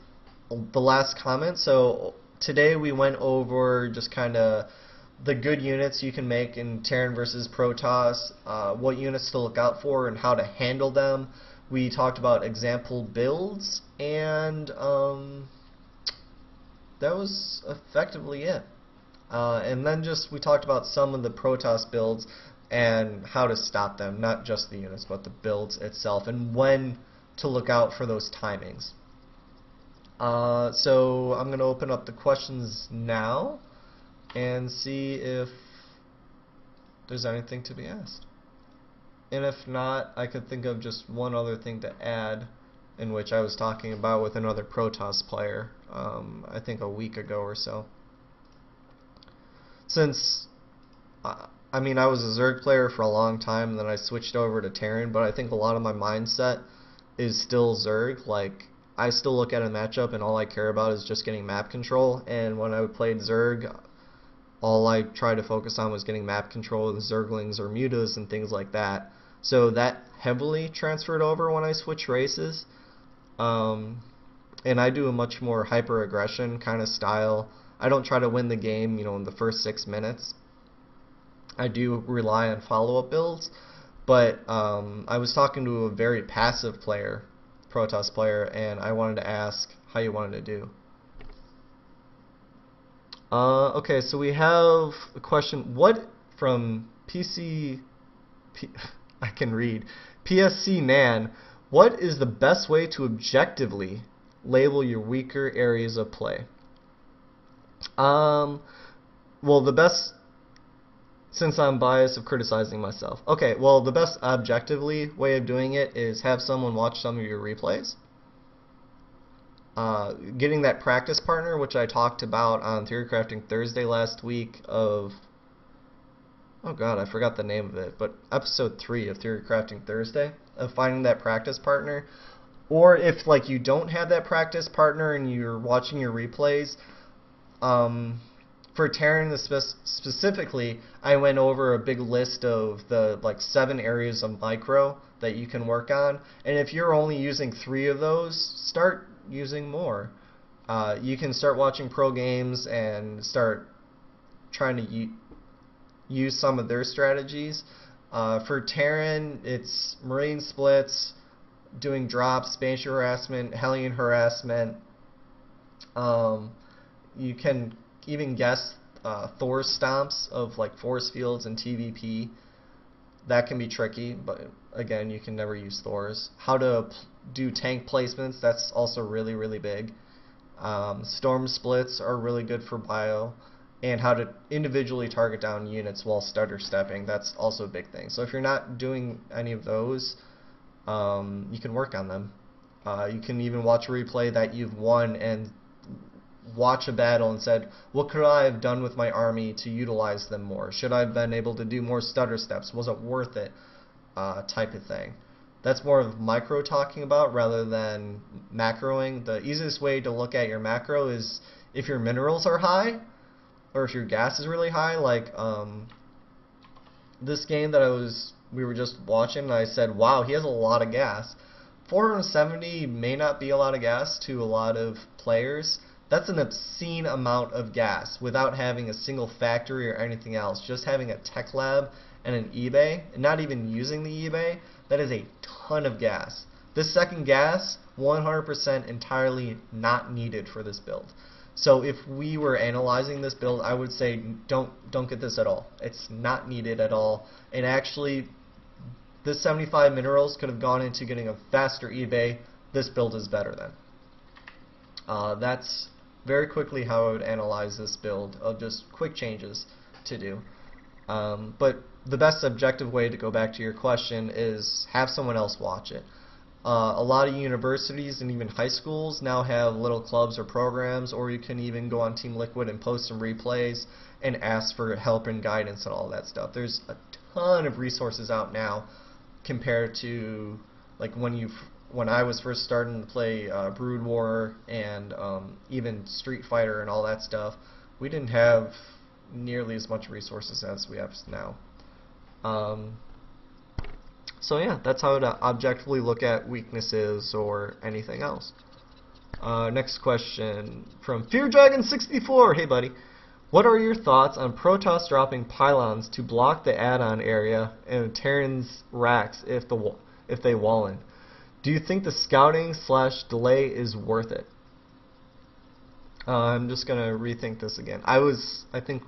A: the last comment. So today we went over just kind of the good units you can make in Terran versus Protoss, what units to look out for and how to handle them. We talked about example builds, and that was effectively it. And then we talked about some of the Protoss builds and how to stop them, not just the units, but the builds itself, and when to look out for those timings. So I'm going to open up the questions now and see if there's anything to be asked. And if not, I could think of just one other thing to add, in which I was talking about with another Protoss player, I think a week ago or so. Since, I mean, I was a Zerg player for a long time, and then I switched over to Terran, but I think a lot of my mindset is still Zerg. Like, I still look at a matchup, and all I care about is just getting map control, and when I played Zerg, all I tried to focus on was getting map control of the Zerglings or Mutas and things like that. So that heavily transferred over when I switch races. And I do a much more hyper-aggression kind of style. I don't try to win the game, in the first 6 minutes. I do rely on follow-up builds. But I was talking to a very passive player, Protoss player, and I wanted to ask how you wanted to do. Okay, so we have a question. What from I can read. PSC Nan, what is the best way to objectively label your weaker areas of play? Well, the best, since I'm biased of criticizing myself. Okay, well, the best objectively way of doing it is have someone watch some of your replays. Getting that practice partner, which I talked about on Theory Crafting Thursday last week of, oh god, I forgot the name of it, but episode 3 of Theory Crafting Thursday, of finding that practice partner. Or if like you don't have that practice partner and you're watching your replays, for Terran specifically, I went over a big list of the like 7 areas of micro that you can work on, and if you're only using 3 of those, start using more. You can start watching pro games and start trying to use some of their strategies. For Terran, it's Marine splits, doing drops, Banshee harassment, Hellion harassment. You can even guess Thor's stomps of like force fields and TvP. That can be tricky, but again, you can never use Thor's. How to do tank placements, that's also really, really big. Storm splits are really good for bio. And how to individually target down units while stutter stepping, that's also a big thing. So if you're not doing any of those, you can work on them. You can even watch a replay that you've won and watch a battle and said, what could I have done with my army to utilize them more? Should I have been able to do more stutter steps? Was it worth it? Type of thing. That's more of micro talking about rather than macroing. The easiest way to look at your macro is if your minerals are high or if your gas is really high. Like this game that we were just watching, and I said, wow, he has a lot of gas. 470 may not be a lot of gas to a lot of players. That's an obscene amount of gas without having a single factory or anything else. Just having a tech lab and an eBay, and not even using the eBay, that is a ton of gas. This second gas, 100% entirely not needed for this build. So if we were analyzing this build, I would say don't get this at all. It's not needed at all. And actually, this 75 minerals could have gone into getting a faster eBay. This build is better then. That's very quickly how I would analyze this build, of just quick changes to do. But the best objective way to go back to your question is have someone else watch it. A lot of universities and even high schools now have little clubs or programs, or you can even go on Team Liquid and post some replays and ask for help and guidance and all that stuff. There's a ton of resources out now compared to like when I was first starting to play Brood War and even Street Fighter and all that stuff. We didn't have nearly as much resources as we have now. So yeah, that's how to objectively look at weaknesses or anything else. Next question from FearDragon64. Hey buddy, what are your thoughts on Protoss dropping pylons to block the add-on area and Terran's racks if they wall in? Do you think the scouting / delay is worth it? I'm just gonna rethink this again. I think.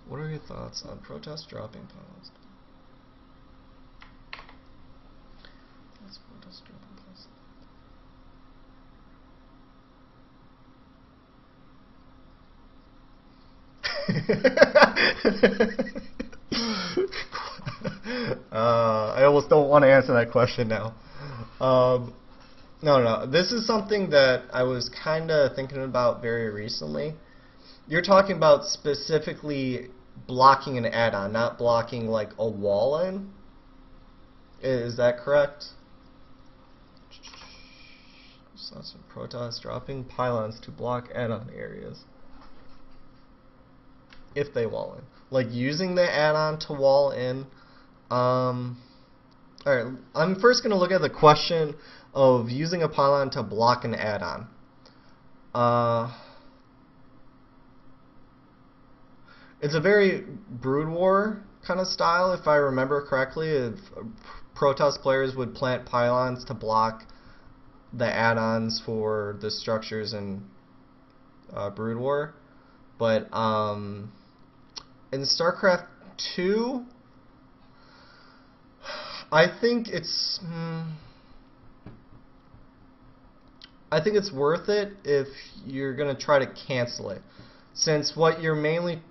A: What are your thoughts on Protoss dropping pylons? want to answer that question now. No. This is something that I was kind of thinking about very recently. You're talking about specifically blocking an add-on, not blocking like a wall in. Is that correct? Some Protoss dropping pylons to block add-on areas if they wall in. Like using the add-on to wall in. Alright, I'm first going to look at the question of using a pylon to block an add-on. It's a very Brood War kind of style, if I remember correctly. If Protoss players would plant pylons to block the add-ons for the structures in Brood War. But in StarCraft 2, I think it's worth it if you're gonna try to cancel it, since what you're mainly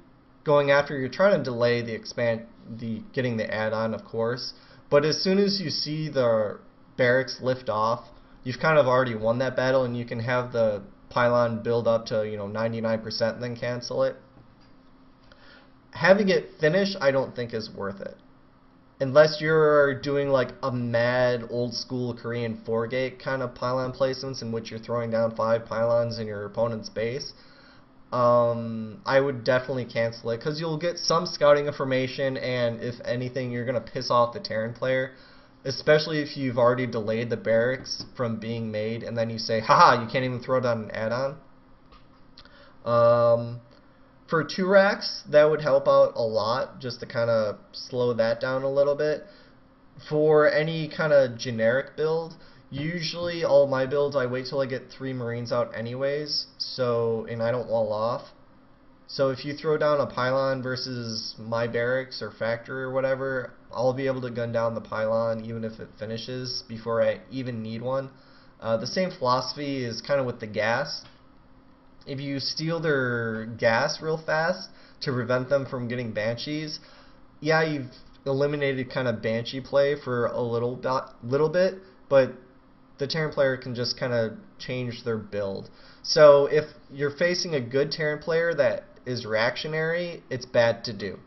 A: going after, you're trying to delay getting the add-on, of course. But as soon as you see the barracks lift off, you've kind of already won that battle, and you can have the pylon build up to 99% and then cancel it. Having it finish, I don't think is worth it. Unless you're doing like a mad old school Korean 4-gate kind of pylon placements in which you're throwing down 5 pylons in your opponent's base, I would definitely cancel it, because you'll get some scouting information, and if anything, you're going to piss off the Terran player, especially if you've already delayed the barracks from being made, and then you say, haha, you can't even throw down an add-on. For 2 racks, that would help out a lot, just to kind of slow that down a little bit. For any kind of generic build, usually all my builds, I wait till I get 3 Marines out anyways, and I don't wall off. So if you throw down a pylon versus my barracks or factory or whatever, I'll be able to gun down the pylon even if it finishes before I even need one. The same philosophy is kind of with the gas. If you steal their gas real fast to prevent them from getting Banshees, yeah, you've eliminated kind of Banshee play for a little bit, but the Terran player can just kind of change their build. So if you're facing a good Terran player that is reactionary, it's bad to do.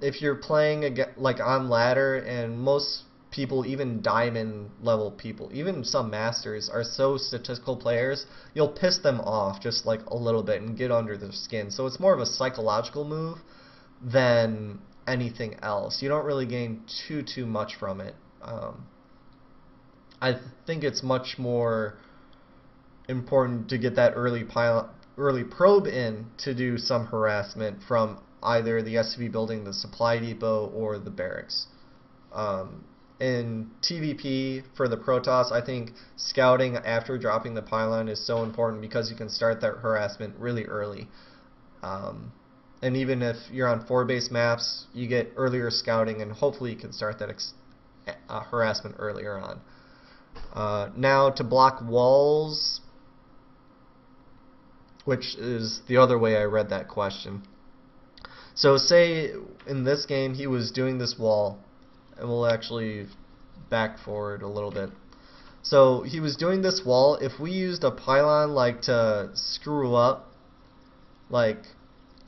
A: If you're playing like on ladder, and most people, even diamond level people, even some masters, are so statistical players, you'll piss them off just like a little bit and get under their skin. So it's more of a psychological move than anything else. You don't really gain too much from it. I think it's much more important to get that early probe in to do some harassment from either the SCV building, the supply depot, or the barracks. In TvP for the Protoss, I think scouting after dropping the pylon is so important, because you can start that harassment really early. And even if you're on 4-base maps, you get earlier scouting, and hopefully you can start that harassment earlier on. Now to block walls, which is the other way I read that question. So say in this game he was doing this wall, and we'll actually back forward a little bit. So he was doing this wall. If we used a pylon like to screw up, like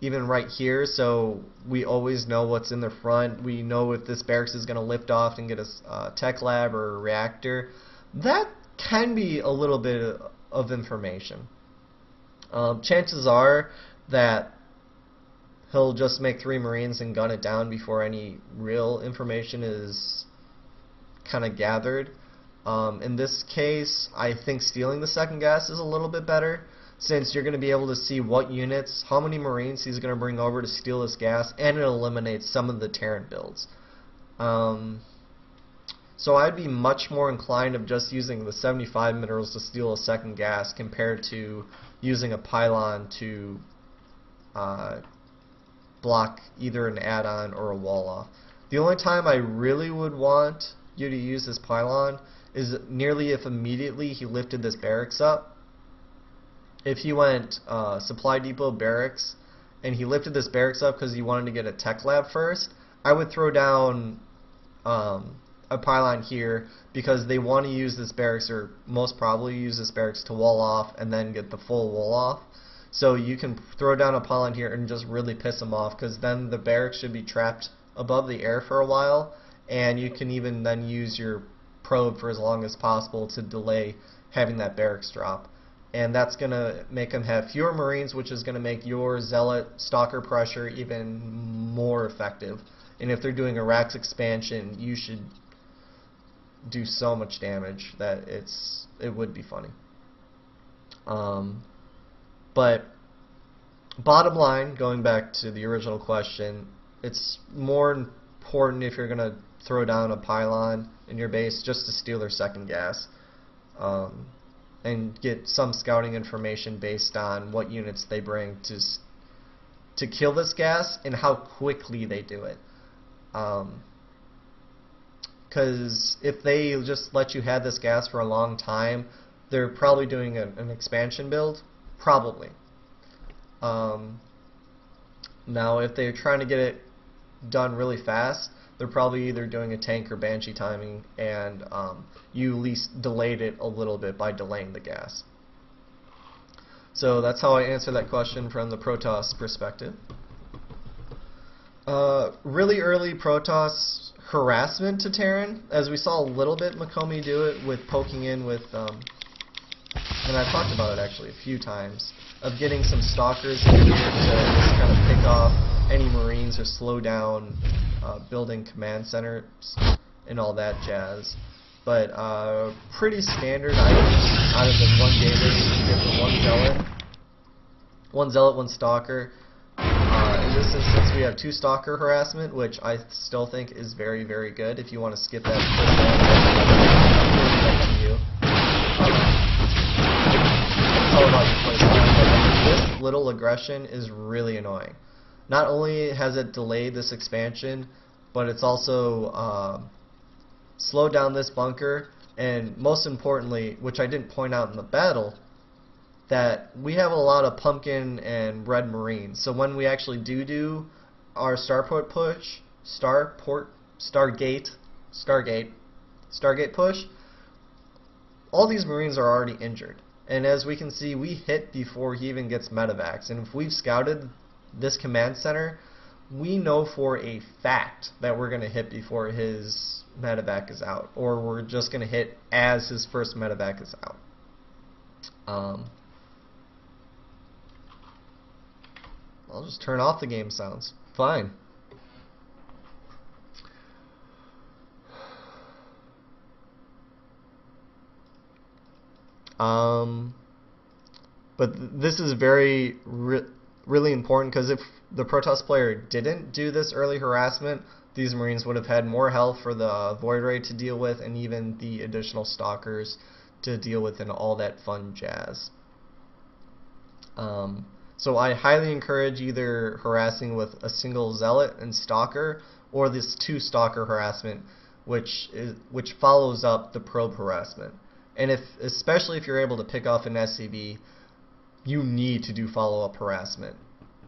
A: even right here, so we always know what's in the front, we know if this barracks is going to lift off and get a tech lab or a reactor, that can be a little bit of information. Chances are that he'll just make 3 Marines and gun it down before any real information is kind of gathered. In this case, I think stealing the second gas is a little bit better, since you're going to be able to see what units, how many Marines he's going to bring over to steal this gas, and it eliminates some of the Terran builds. So I'd be much more inclined of just using the 75 minerals to steal a second gas compared to using a pylon to block either an add-on or a wall off. The only time I really would want you to use this pylon is nearly if immediately he lifted this barracks up. If he went supply depot barracks and he lifted this barracks up because he wanted to get a tech lab first, I would throw down a pylon here because they want to use this barracks, or most probably use this barracks to wall off and then get the full wall off. So you can throw down a pylon here and just really piss them off, because then the barracks should be trapped above the air for a while, and you can even then use your probe for as long as possible to delay having that barracks drop. And that's going to make them have fewer Marines, which is going to make your Zealot Stalker pressure even more effective. And if they're doing a Rax expansion, you should do so much damage that it would be funny. But bottom line, going back to the original question, it's more important if you're going to throw down a pylon in your base just to steal their second gas. And get some scouting information based on what units they bring to kill this gas and how quickly they do it. Because if they just let you have this gas for a long time, they're probably doing an expansion build. Probably. Now, if they're trying to get it done really fast, they're probably either doing a tank or banshee timing, and you at least delayed it a little bit by delaying the gas. So that's how I answer that question from the Protoss perspective. Really early Protoss harassment to Terran, as we saw a little bit Makomi do it with poking in with, and I've talked about it actually a few times, of getting some stalkers in here to just kind of pick off any Marines or slow down building command centers and all that jazz. But pretty standard items out of the one gamer. You get the one zealot, one stalker. In this instance, we have 2 stalker harassment, which I still think is very, very good. If you want to skip that, all about your playstyle. This little aggression is really annoying. Not only has it delayed this expansion, but it's also slowed down this bunker, and most importantly, which I didn't point out in the battle, that we have a lot of pumpkin and red Marines. So when we actually do our stargate push, all these Marines are already injured. And as we can see, we hit before he even gets medevacs. And if we've scouted this command center, we know for a fact that we're going to hit before his medevac is out, or we're just going to hit as his first medevac is out. I'll just turn off the game sounds. Fine. But this is very really important, because if the Protoss player didn't do this early harassment, these Marines would have had more health for the Void Ray to deal with, and even the additional Stalkers to deal with, and all that fun jazz. So I highly encourage either harassing with a single Zealot and Stalker, or this 2 Stalker harassment, which follows up the probe harassment. And especially if you're able to pick off an SCV, you need to do follow-up harassment.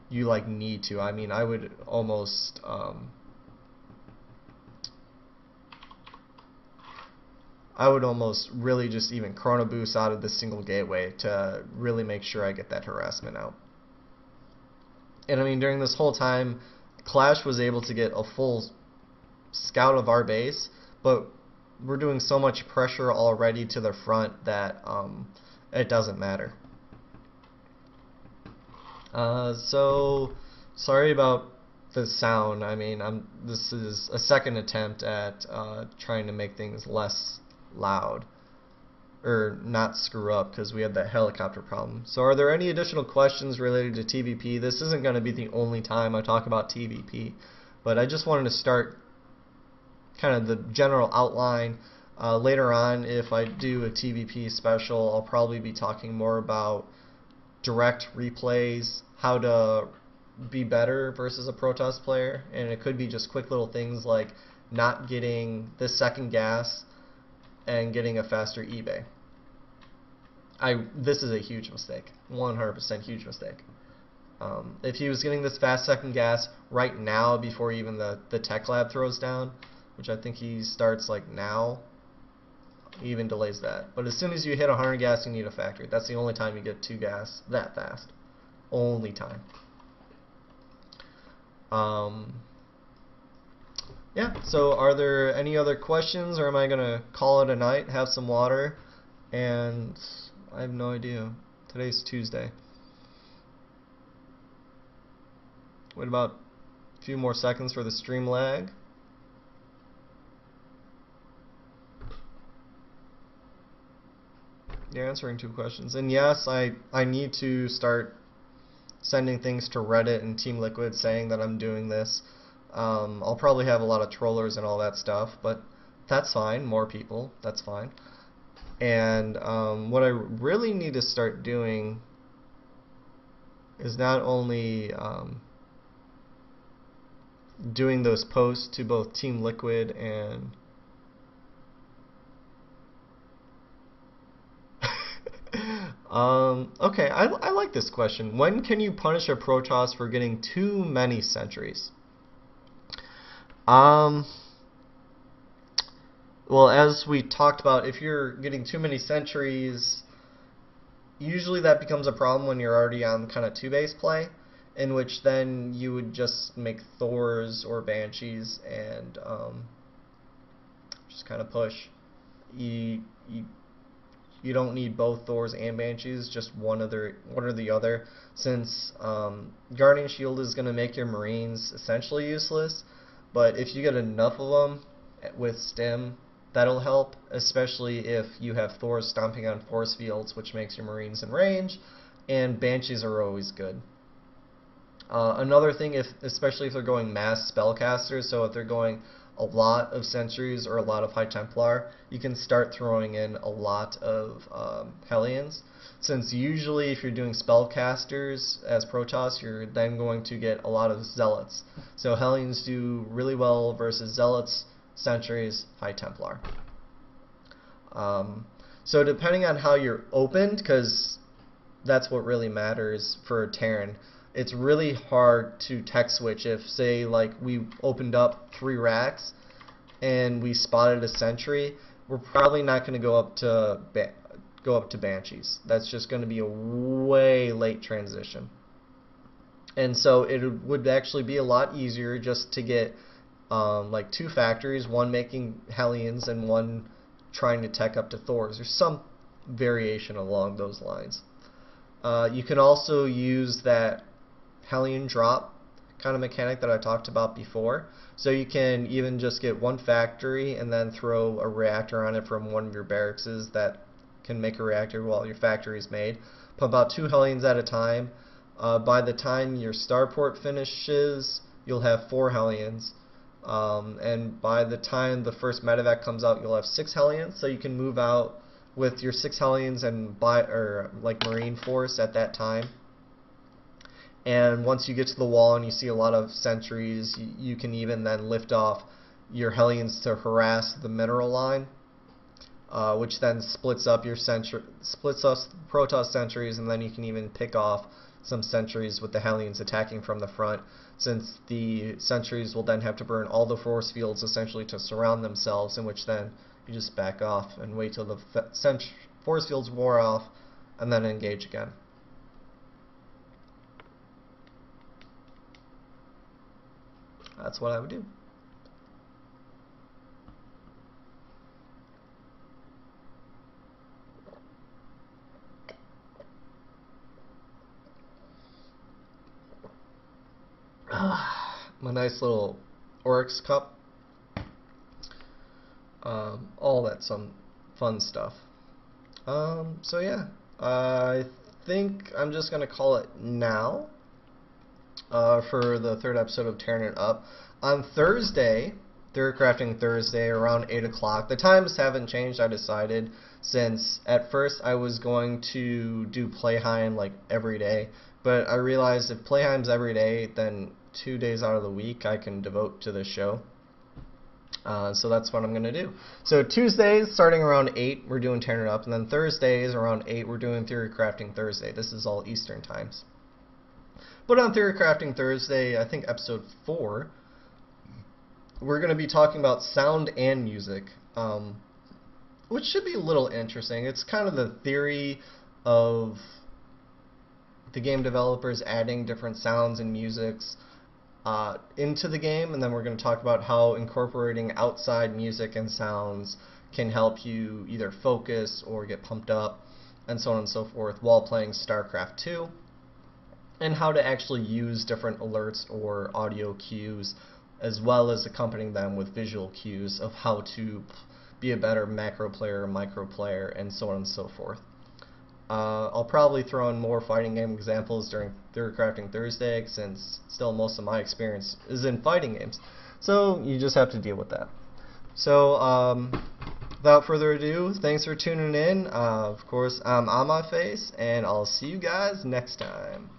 A: You need to. I mean, I would almost really just even chrono boost out of this single gateway to really make sure I get that harassment out. And I mean, during this whole time, Clash was able to get a full scout of our base, but we're doing so much pressure already to the front that it doesn't matter. So sorry about the sound. I mean, this is a second attempt at trying to make things less loud, or not screw up, because we had that helicopter problem. So are there any additional questions related to TvP? This isn't going to be the only time I talk about TvP, but I just wanted to start kind of the general outline. Later on, if I do a TvP special, I'll probably be talking more about direct replays, how to be better versus a Protoss player, and it could be just quick little things like not getting the second gas and getting a faster eBay. This is a huge mistake, 100% huge mistake. If he was getting this fast second gas right now before even the tech lab throws down, which I think he starts like now. He even delays that. But as soon as you hit 100 gas, you need a factory. That's the only time you get 2 gas that fast. Only time. Yeah, so are there any other questions, or am I going to call it a night, have some water, and I have no idea. Today's Tuesday. Wait about a few more seconds for the stream lag. You're answering 2 questions. And yes, I need to start sending things to Reddit and Team Liquid saying that I'm doing this. I'll probably have a lot of trollers and all that stuff, but that's fine. More people, that's fine. And what I really need to start doing is not only doing those posts to both Team Liquid and okay, I like this question. When can you punish a Protoss for getting too many sentries? Well, as we talked about, if you're getting too many sentries, usually that becomes a problem when you're already on kind of 2-base play, in which then you would just make Thors or Banshees and just kind of push. You don't need both Thors and Banshees, just one or the other, since Guardian Shield is going to make your Marines essentially useless, but if you get enough of them with Stim, that'll help, especially if you have Thors stomping on force fields, which makes your Marines in range, and Banshees are always good. Another thing, especially if they're going mass spellcasters, so if they're going a lot of sentries or a lot of High Templar, you can start throwing in a lot of Hellions, since usually if you're doing spellcasters as Protoss, you're then going to get a lot of Zealots. So Hellions do really well versus Zealots, sentries, High Templar. So depending on how you're opened, because that's what really matters for Terran, it's really hard to tech switch if, say, like we opened up 3 racks and we spotted a sentry. We're probably not going to go up to Banshees. That's just going to be a way late transition. And so it would actually be a lot easier just to get like 2 factories, one making Hellions and one trying to tech up to Thors, or some variation along those lines. You can also use that Hellion drop kind of mechanic that I talked about before. So you can even just get 1 factory and then throw a reactor on it from one of your barracks that can make a reactor while your factory is made. Put about 2 Hellions at a time. By the time your starport finishes, you'll have 4 Hellions. And by the time the first medevac comes out, you'll have 6 Hellions. So you can move out with your 6 Hellions and like Marine Force at that time. And once you get to the wall and you see a lot of sentries, you can even then lift off your Hellions to harass the mineral line, which then splits up Protoss sentries, and then you can even pick off some sentries with the Hellions attacking from the front, since the sentries will then have to burn all the force fields essentially to surround themselves, in which then you just back off and wait till the force fields wore off and then engage again. That's what I would do. My nice little Oryx cup. All that some fun stuff. So yeah, I think I'm just gonna call it now. For the 3rd episode of Terran It Up. On Thursday, Theory Crafting Thursday, around 8 o'clock. The times haven't changed, I decided, since at first I was going to do Playheim like every day, but I realized if Playheim's every day, then 2 days out of the week I can devote to this show. So that's what I'm going to do. So Tuesdays, starting around 8, we're doing Terran It Up, and then Thursdays, around 8, we're doing Theory Crafting Thursday. This is all Eastern times. But on Theory Crafting Thursday, I think episode 4, we're going to be talking about sound and music, which should be a little interesting. It's kind of the theory of the game developers adding different sounds and musics into the game, and then we're going to talk about how incorporating outside music and sounds can help you either focus or get pumped up, and so on and so forth, while playing StarCraft 2, and how to actually use different alerts or audio cues, as well as accompanying them with visual cues of how to be a better macro player, micro player, and so on and so forth. I'll probably throw in more fighting game examples during Theory Crafting Thursday, since still most of my experience is in fighting games. So you just have to deal with that. So without further ado, thanks for tuning in. Of course, I'm on my face, and I'll see you guys next time.